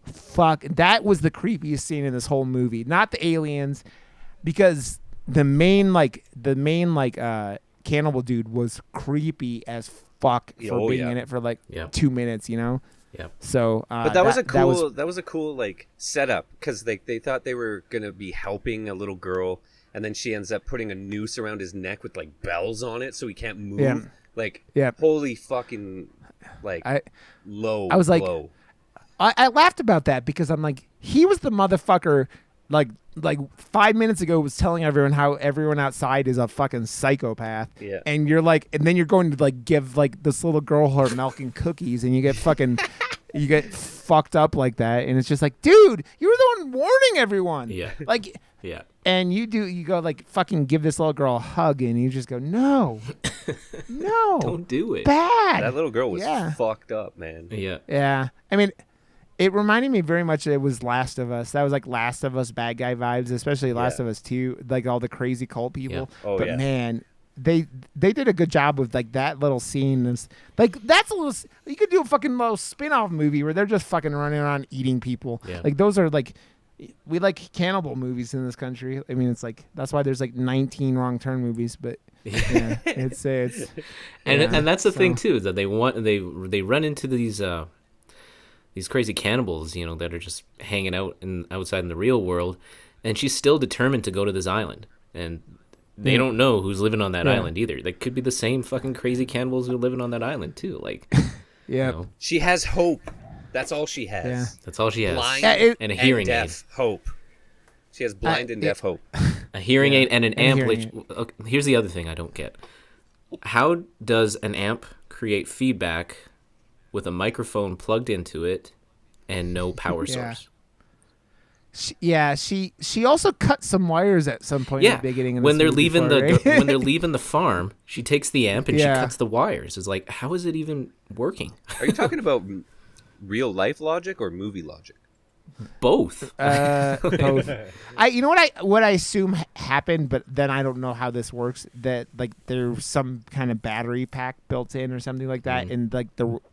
fuck. That was the creepiest scene in this whole movie, not the aliens, because the main cannibal dude was creepy as fuck for being in it for 2 minutes, Yeah. So, but that was a cool like setup, because they thought they were gonna be helping a little girl, and then she ends up putting a noose around his neck with like bells on it, so he can't move. Yeah. Like, holy fucking, like, low. I was like, blow. I laughed about that, because I'm like, he was the motherfucker. Like 5 minutes ago was telling everyone how everyone outside is a fucking psychopath. Yeah. And you're like, and then you're going to like give like this little girl her milk and cookies, and you get fucking, you get fucked up like that. And it's just like, dude, you were the one warning everyone. Yeah. Like, yeah. And you go like fucking give this little girl a hug, and you just go, no, don't do it. Bad. That little girl was fucked up, man. Yeah. Yeah. I mean, it reminded me very much that it was Last of Us. That was like Last of Us bad guy vibes, especially Last of Us 2, like all the crazy cult people. Yeah. But man, they did a good job with like that little scene. Like, that's a little, you could do a fucking little spin-off movie where they're just fucking running around eating people. Yeah. Like, those are like, we like cannibal movies in this country. I mean, it's like, that's why there's like 19 Wrong Turn movies, but it's and that's the thing too, is that they run into these crazy cannibals, that are just hanging out outside in the real world, and she's still determined to go to this island, and they don't know who's living on that island either. They could be the same fucking crazy cannibals who are living on that island too. Like, she has hope. That's all she has. Yeah. That's all she has. Blind and a hearing deaf aid. Hope. She has blind and deaf hope. A hearing aid and an amp. Okay, here's the other thing I don't get. How does an amp create feedback with a microphone plugged into it and no power source. She also cut some wires at some point in the beginning of when they're leaving right? when they're leaving the farm, she takes the amp and she cuts the wires. It's like, how is it even working? Are you talking about real life logic or movie logic? Both. Both. You know what I assume happened, but then I don't know how this works. That like there's some kind of battery pack built in or something like that, and like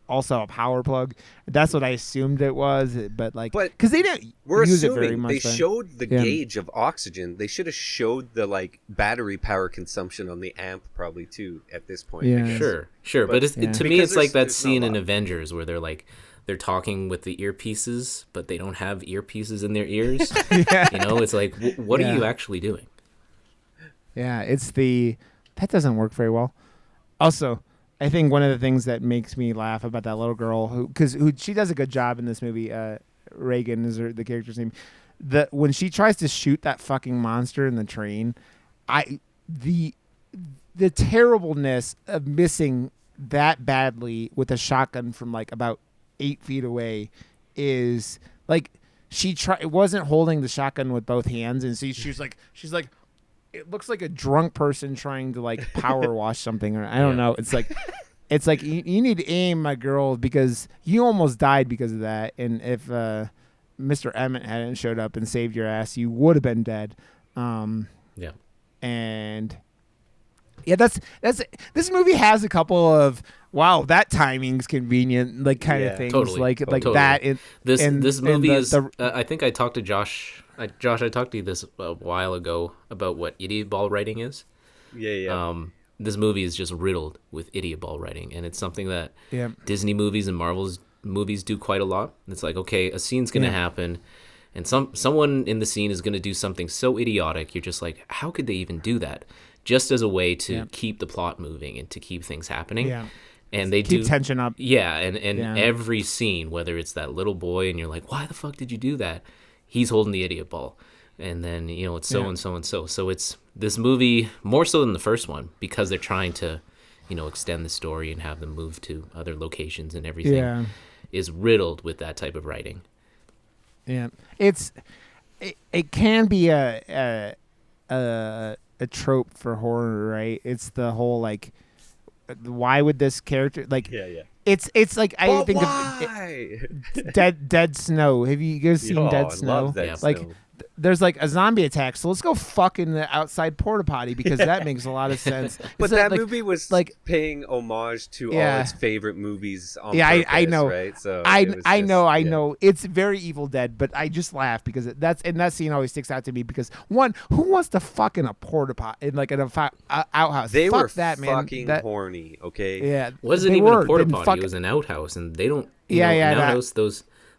also a power plug. That's what I assumed it was, but because they didn't use it very much. They showed the gauge of oxygen. They should have showed the like battery power consumption on the amp probably too at this point. Yeah, sure. But to me, it's like that scene in Avengers where they're talking with the earpieces, but they don't have earpieces in their ears. You know, it's like, what are you actually doing? Yeah, that doesn't work very well. Also, I think one of the things that makes me laugh about that little girl who she does a good job in this movie, Reagan is the character's name. When she tries to shoot that fucking monster in the train, the terribleness of missing that badly with a shotgun from like about 8 feet away is like wasn't holding the shotgun with both hands, and so she's like it looks like a drunk person trying to like power wash something, or I don't know. It's like you need to aim, my girl, because you almost died because of that, and if Mr. Emmett hadn't showed up and saved your ass, you would have been dead. And that's this movie has a couple of that timing's convenient, like kind of things, like that. This movie is. I think I talked to Josh. Josh, I talked to you this a while ago about what idiot ball writing is. Yeah. This movie is just riddled with idiot ball writing, and it's something that Disney movies and Marvel's movies do quite a lot. It's like, okay, a scene's gonna happen, and someone in the scene is gonna do something so idiotic. You're just like, how could they even do that? Just as a way to keep the plot moving and to keep things happening. Yeah. And they keep tension up. Yeah, and every scene, whether it's that little boy and you're like, why the fuck did you do that? He's holding the idiot ball. And then, it's so and so and so. So it's this movie, more so than the first one, because they're trying to, extend the story and have them move to other locations and everything, is riddled with that type of writing. Yeah. It can be a trope for horror, right? It's the whole like, why would this character like? Yeah. It's like I think of Dead Snow. Have you guys seen Dead Snow? I love that Snow. There's like a zombie attack, so let's go fuck in the outside porta potty because that makes a lot of sense. But that movie was like paying homage to all its favorite movies. On purpose, I know. Right? So I know. It's very Evil Dead, but I just laugh because that scene always sticks out to me because one, who wants to fuck in a porta potty in like an outhouse? They fuck were that, man. fucking horny. Okay. Yeah. It wasn't even a porta potty. It was an outhouse, and they don't. An outhouse.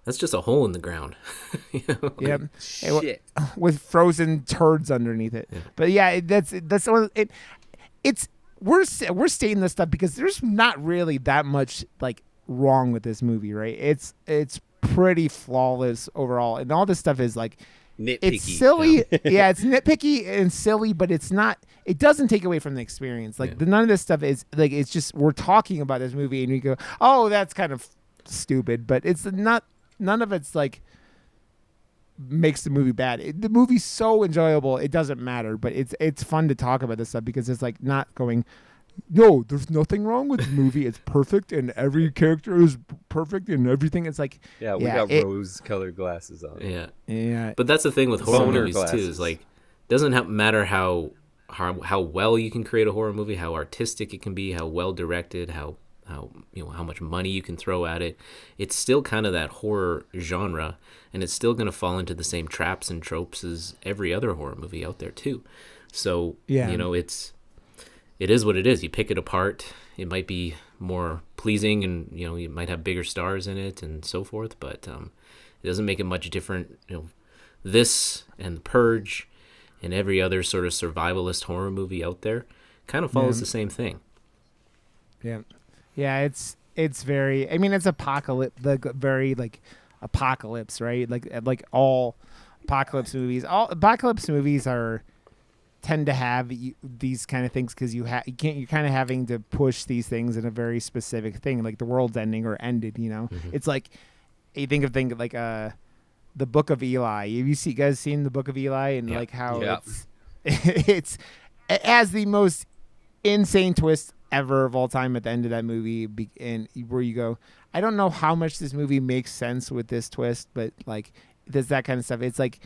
That's just a hole in the ground. Yep. Shit. With frozen turds underneath it. Yeah. But that's one. We're stating this stuff because there's not really that much like wrong with this movie, right? It's pretty flawless overall, and all this stuff is like nitpicky. It's silly. Yeah, it's nitpicky and silly, but it's not. It doesn't take away from the experience. Like none of this stuff is like. It's just we're talking about this movie, and we go, "Oh, that's kind of stupid," but it's not. None of it's like makes the movie bad. The movie's so enjoyable, it doesn't matter. But it's fun to talk about this stuff because it's like not going, no, there's nothing wrong with the movie. It's perfect and every character is perfect and everything. It's like we got rose-colored glasses on. Yeah. But that's the thing with horror movies glasses. too. Is like doesn't matter how well you can create a horror movie, how artistic it can be, how well directed, how much money you can throw at it. It's still kind of that horror genre, and it's still going to fall into the same traps and tropes as every other horror movie out there too. So it is what it is. You pick it apart. It might be more pleasing, and you might have bigger stars in it and so forth, but it doesn't make it much different. This and The Purge and every other sort of survivalist horror movie out there kind of follows the same thing. Yeah, it's very. I mean, it's apocalypse, very like apocalypse, right? Like all apocalypse movies. All apocalypse movies are tend to have these kind of things because you're kind of having to push these things in a very specific thing, like the world's ending or ended. It's like you think of like the Book of Eli. Have you guys seen the Book of Eli and like how it has the most insane twist ever of all time at the end of that movie, and where you go, I don't know how much this movie makes sense with this twist, but like there's that kind of stuff. It's like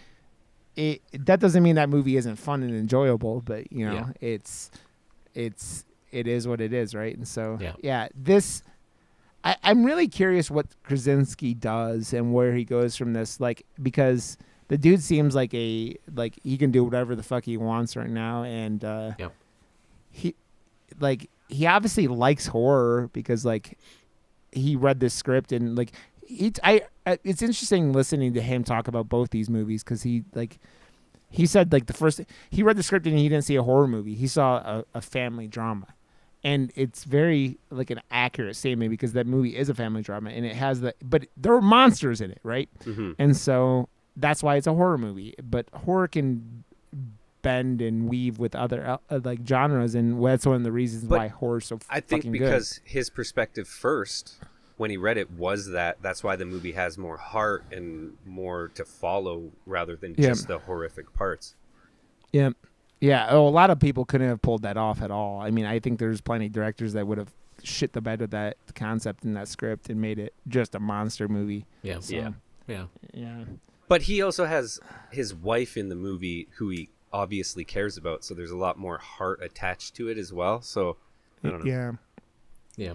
that doesn't mean that movie isn't fun and enjoyable, but it is what it is, right? And so this I'm really curious what Krasinski does and where he goes from this, like, because the dude seems like he can do whatever the fuck he wants right now, and he obviously likes horror because like he read this script and like it's interesting listening to him talk about both these movies because he said like he read the script and he didn't see a horror movie, he saw a family drama. And it's very like an accurate statement because that movie is a family drama and it has but there are monsters in it, right? Mm-hmm. And so that's why it's a horror movie. But horror can bend and weave with other like genres, and that's one of the reasons why horror's so fucking good. I think because his perspective first, when he read it, was that's why the movie has more heart and more to follow rather than just the horrific parts. Yeah. Yeah, a lot of people couldn't have pulled that off at all. I mean, I think there's plenty of directors that would have shit the bed with that concept in that script and made it just a monster movie. Yeah. So, yeah. But he also has his wife in the movie who he obviously cares about, so there's a lot more heart attached to it as well. So, I don't know. Yeah.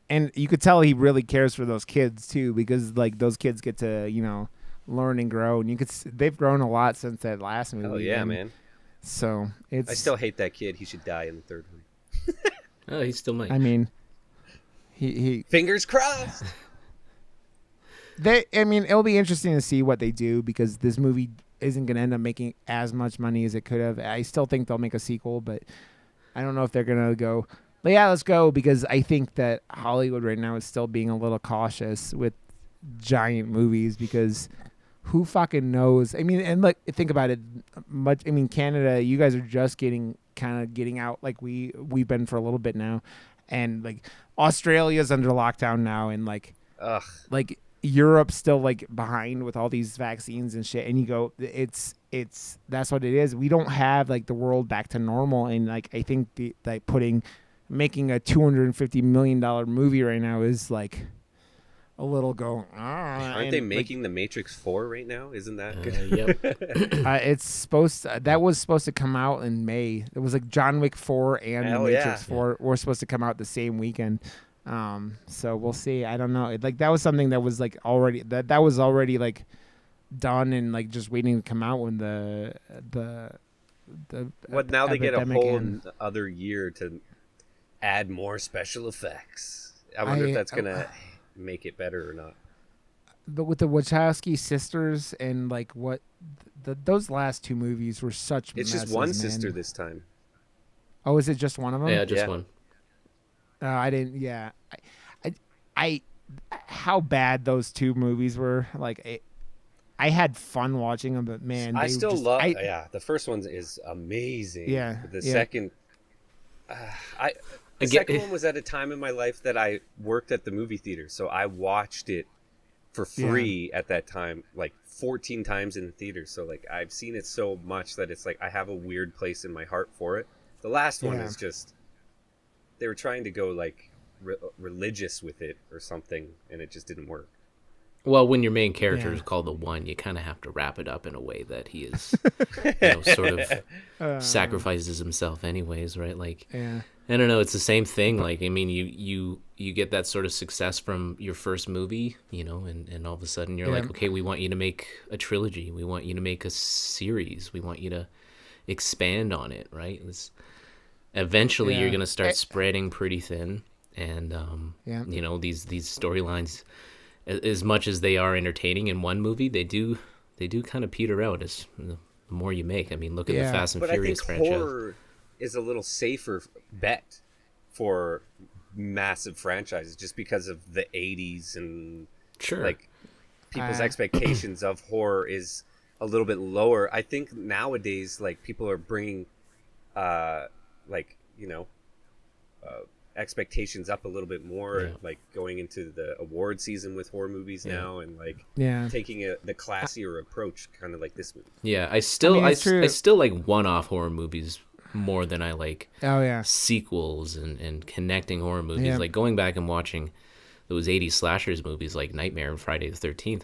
And you could tell he really cares for those kids, too, because, like, those kids get to, learn and grow, and they've grown a lot since that last movie. Oh yeah, man. So I still hate that kid. He should die in the third one. Oh, he still might. I mean, he fingers crossed. It'll be interesting to see what they do because this movie isn't going to end up making as much money as it could have. I still think they'll make a sequel, but I don't know if they're going to go. But yeah, let's go, because I think that Hollywood right now is still being a little cautious with giant movies because who fucking knows? I mean, and look, think about it. Canada, you guys are just getting out like we've been for a little bit now, and like Australia's under lockdown now, and like Europe's still like behind with all these vaccines and shit. And you go, it's that's what it is. We don't have like the world back to normal, and like I think making a $250 million movie right now is like a little go. Aren't they making The Matrix 4 right now? Isn't that good? Yep. That was supposed to come out in May. It was like John Wick 4 and The Matrix 4 were supposed to come out the same weekend. So we'll see. I don't know. That was something that was like already that was already like done and like just waiting to come out when the now they get a whole other year to add more special effects. I wonder if that's gonna make it better or not. But with the Wachowski sisters and like those last two movies were such it's messes, just one man. sister this time. Oh, is it just one of them? Yeah, just one. I didn't. Yeah, I how bad those two movies were. Like, I had fun watching them, but man, I still love. The first one is amazing. Yeah, the second. The second one was at a time in my life that I worked at the movie theater, so I watched it for free at that time, like 14 times in the theater. So like I've seen it so much that it's like I have a weird place in my heart for it. The last one is just they were trying to go like religious with it or something, and it just didn't work. Well, when your main character is called the One, you kind of have to wrap it up in a way that he is, sort of sacrifices himself anyways, right? Like, I don't know, it's the same thing. Like, I mean, you get that sort of success from your first movie, and all of a sudden you're like, okay, we want you to make a trilogy. We want you to make a series. We want you to expand on it, right? Eventually you're going to start spreading pretty thin. And, these storylines, as much as they are entertaining in one movie, they do kind of peter out as the more you make. I mean, look at the Fast and Furious franchise. Horror is a little safer bet for massive franchises just because of the 80s and like people's expectations of horror is a little bit lower. I think nowadays, like, people are bringing, like, you know, expectations up a little bit more, like going into the award season with horror movies now, and like taking the classier approach, kind of like this movie. Yeah, I still like one-off horror movies more than I like sequels and connecting horror movies. Yeah. Like going back and watching those 80s slashers movies like Nightmare and Friday the 13th.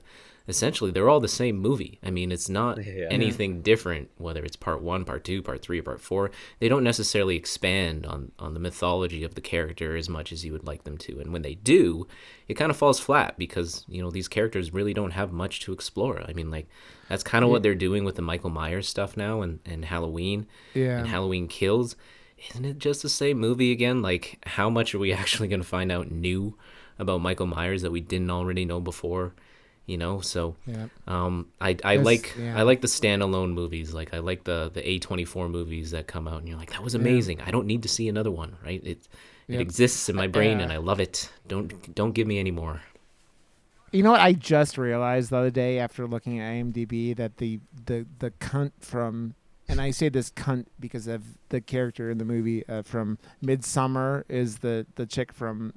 Essentially, they're all the same movie. I mean, it's not anything different, whether it's part 1, part 2, part 3, or part 4. They don't necessarily expand on the mythology of the character as much as you would like them to. And when they do, it kind of falls flat because, you know, these characters really don't have much to explore. I mean, like, that's kind of what they're doing with the Michael Myers stuff now and Halloween and Halloween Kills. Isn't it just the same movie again? Like, how much are we actually going to find out new about Michael Myers that we didn't already know before? You know, so I like the standalone movies. Like I like the A24 movies that come out, and you're like, that was amazing. I don't need to see another one, right? It exists in my brain, and I love it. Don't give me any more. You know what? I just realized the other day after looking at IMDb that the cunt from, and I say this cunt because of the character in the movie from Midsommar, is the chick from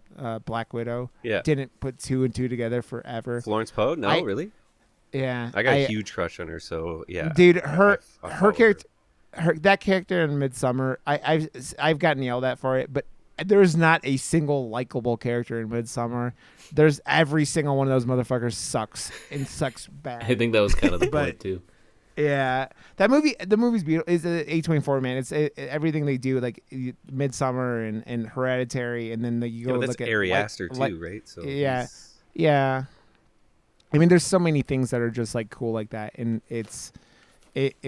Black Widow. Yeah. Didn't put 2 and 2 together forever. Florence Pugh? No, really? Yeah. I got a huge crush on her, so yeah. Dude, her character, that character in Midsommar, I've gotten yelled at for it, but there's not a single likable character in Midsommar. There's every single one of those motherfuckers sucks and sucks bad. I think that was kind of the point too. Yeah, the movie's beautiful. It's A24, man. It's everything they do, like Midsommar and Hereditary, and then you go look at Ari Aster too, right? So yeah. I mean, there's so many things that are just like cool like that, and it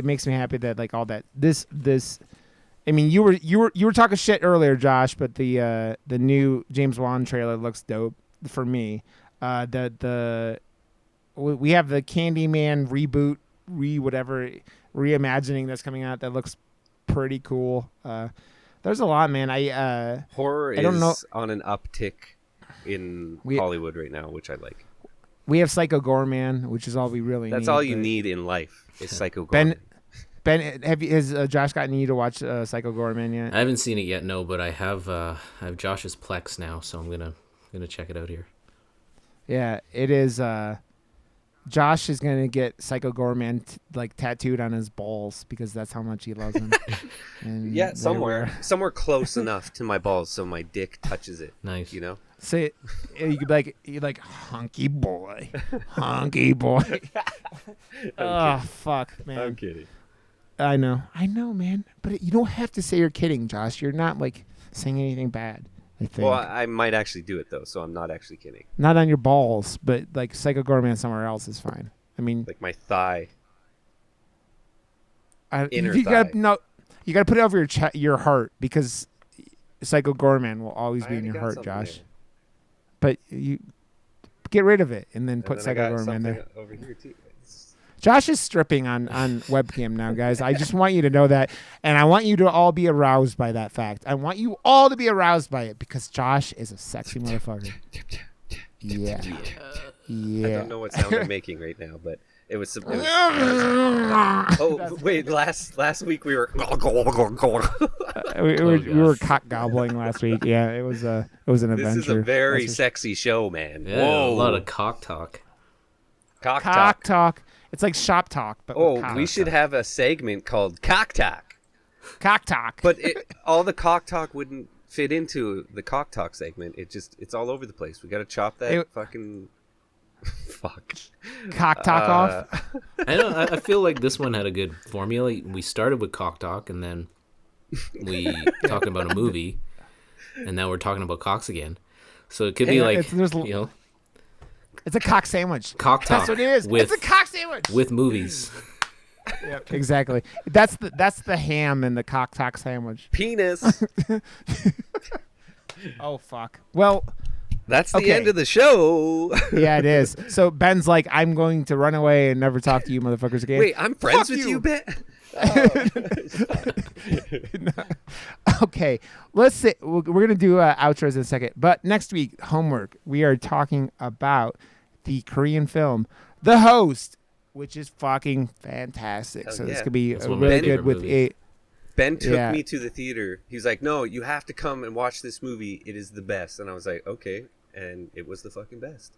makes me happy that like all that this. I mean, you were talking shit earlier, Josh, but the new James Wan trailer looks dope for me. We have the Candyman reboot. Reimagining that's coming out that looks pretty cool. There's a lot, man. Horror is on an uptick in Hollywood right now, which I like. We have Psycho Goreman, which is all we really need. That's all you need in life is Psycho Goreman. Ben, has Josh gotten you to watch Psycho Goreman yet? I haven't seen it yet, no, but I have Josh's Plex now, so I'm gonna check it out here. Yeah, it is. Josh is gonna get Psycho Goreman tattooed on his balls because that's how much he loves him. And somewhere close enough to my balls so my dick touches it. Nice, you know. Say you could be like hunky boy, hunky boy. Oh fuck, man. I'm kidding. I know, man. But you don't have to say you're kidding, Josh. You're not like saying anything bad. I think. Well, I might actually do it though, so I'm not actually kidding. Not on your balls, but like Psycho Goreman somewhere else is fine. I mean, like my thigh. You gotta put it over your heart because Psycho Goreman will always be in your heart, Josh. There. But you get rid of it and then put Psycho Goreman there. Over here too. Josh is stripping on webcam now, guys. I just want you to know that, and I want you to all be aroused by that fact. I want you all to be aroused by it because Josh is a sexy motherfucker. Yeah. I don't know what sound I'm making right now, but it was. Wait! Last week we were. we were cock gobbling last week. Yeah, it was an adventure. This is a very sexy show, man. Yeah, whoa! A lot of cock talk. Cock talk. It's like shop talk, but we should have a segment called Cock Talk. Cock Talk. But all the cock talk wouldn't fit into the Cock Talk segment. It's all over the place. We got to chop that fucking fuck. Cock Talk off. I know. I feel like this one had a good formula. We started with Cock Talk, and then we talking about a movie, and now we're talking about cocks again. So it could be like it's a cock sandwich. Cock talk. That's what it is. It's a cock sandwich with movies. Yep, exactly. That's the ham in the cock talk sandwich. Penis. Oh fuck. Well, that's the end of the show. Yeah, it is. So Ben's like, I'm going to run away and never talk to you motherfuckers again. Wait, I'm friends with you, Ben? Okay, let's see. We're going to do outros in a second. But next week, homework, we are talking about the Korean film, The Host. which is fucking fantastic. So this yeah. could be That's really good with movies. it. Ben took me to the theater. He was like, "No, you have to come and watch this movie. It is the best." And I was like, "Okay," and it was the fucking best.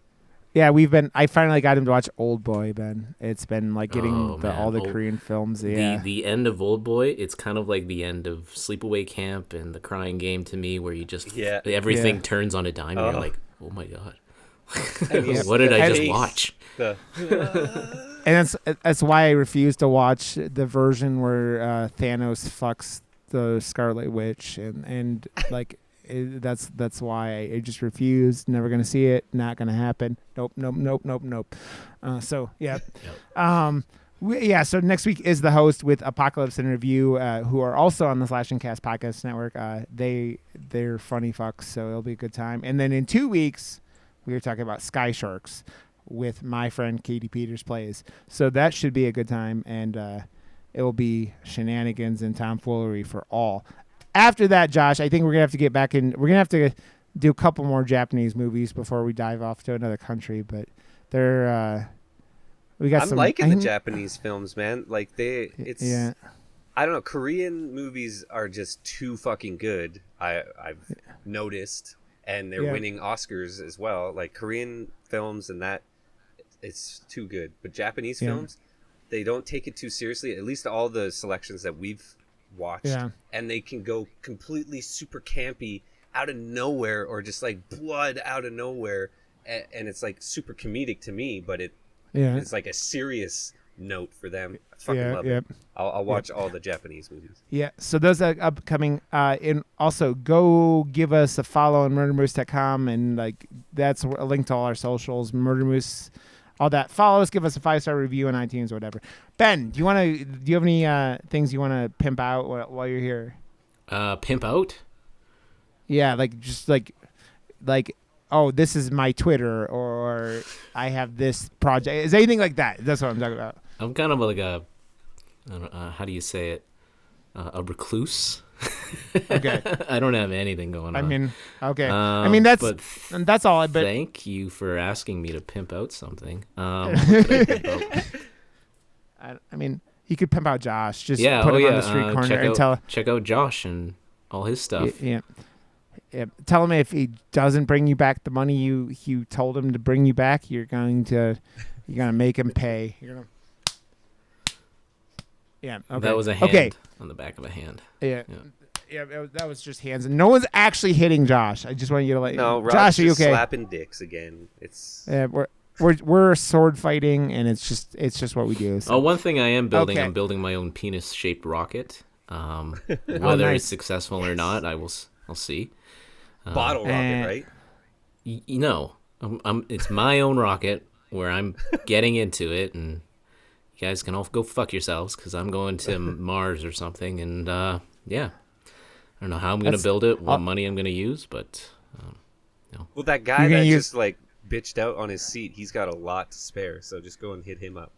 Yeah, I finally got him to watch Old Boy, Ben. It's been like getting all the Korean films. Yeah. The end of Old Boy, it's kind of like the end of Sleepaway Camp and The Crying Game to me, where you just everything turns on a dime and you're like, oh my god. What did I just watch? And that's why I refuse to watch the version where Thanos fucks the Scarlet Witch and like that's why I just refuse. Never gonna see it. Not gonna happen. Nope. So yeah. Yep. So next week is the host with Apocalypse and Review, who are also on the Slash and Cast podcast network. They're funny fucks, so it'll be a good time. And then in 2 weeks, we are talking about Sky Sharks with my friend Katie Peters Plays. So that should be a good time, and it will be shenanigans and tomfoolery for all. After that, Josh, I think we're gonna have to get back in. We're gonna have to do a couple more Japanese movies before we dive off to another country. But we got. I'm liking the Japanese films, man. Like I don't know. Korean movies are just too fucking good. I've noticed, and they're winning Oscars as well. Like Korean films and that, it's too good. But Japanese films, they don't take it too seriously. At least all the selections that we've watched, and they can go completely super campy out of nowhere, or just like blood out of nowhere, and it's like super comedic to me, but it's like a serious note for them. I fucking love it. I'll watch all the Japanese movies. Yeah, so those are upcoming. And also go give us a follow on murdermoose.com, and like that's a link to all our socials, Murder Moose. All that. Follow us. Give us a 5-star review on iTunes or whatever. Ben, do you have any things you want to pimp out while you're here? Pimp out? Yeah, like just like, oh, this is my Twitter, or I have this project. Is anything like that? That's what I'm talking about. I'm kind of like a, how do you say it? A recluse. Okay. I don't have anything going on. I mean, okay. I mean, that's all. But thank you for asking me to pimp out something. I mean, you could pimp out Josh. Just put him on the street corner and check out Josh and all his stuff. Yeah. Tell him if he doesn't bring you back the money you told him to bring you back, you're gonna make him pay. Yeah. Okay. That was a hand on the back of a hand. Yeah, that was just hands. And no one's actually hitting Josh. I just want you to let you know. No, Josh, are you okay? Slapping dicks again. It's we're sword fighting, and it's just what we do. So. Oh, one thing I am building. Okay. I'm building my own penis-shaped rocket. Whether it's successful or not, I'll see. Bottle rocket, right? It's my own rocket where I'm getting into it, and you guys can all go fuck yourselves because I'm going to Mars or something, and I don't know how I'm going to build it, what money I'm going to use, but Well, that guy that just like bitched out on his seat, he's got a lot to spare, so just go and hit him up.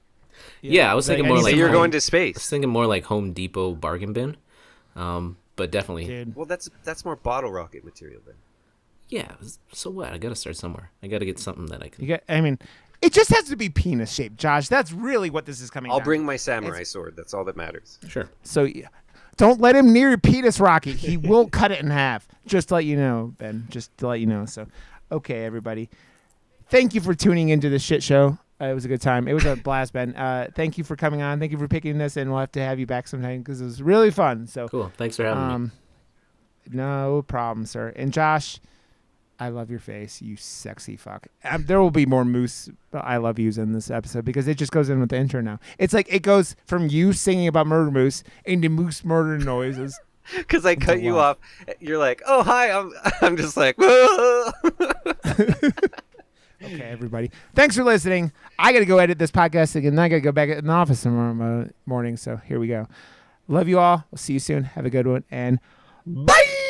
Yeah, I was thinking more like you're going to space. I was thinking more like Home Depot bargain bin, but definitely. Dude. Well, that's more bottle rocket material then. Yeah, so what? I got to start somewhere. I got to get something that I can. I mean, it just has to be penis shaped, Josh. That's really what this is coming. I'll bring my samurai sword. That's all that matters. Sure. So, don't let him near your penis rocket. He will cut it in half. Just to let you know, Ben. Just to let you know. So, okay, everybody. Thank you for tuning into this shit show. It was a good time. It was a blast, Ben. Thank you for coming on. Thank you for picking this, and we'll have to have you back sometime because it was really fun. So cool. Thanks for having me. No problem, sir. And Josh, I love your face, you sexy fuck. There will be more Moose I love yous in this episode because it just goes in with the intro now. It's like it goes from you singing about Murder Moose into Moose murder noises. Because I cut you off. You're like, oh, hi. I'm just like, whoa. Okay, everybody. Thanks for listening. I got to go edit this podcast again. I got to go back in the office tomorrow morning. So here we go. Love you all. We'll see you soon. Have a good one. And bye.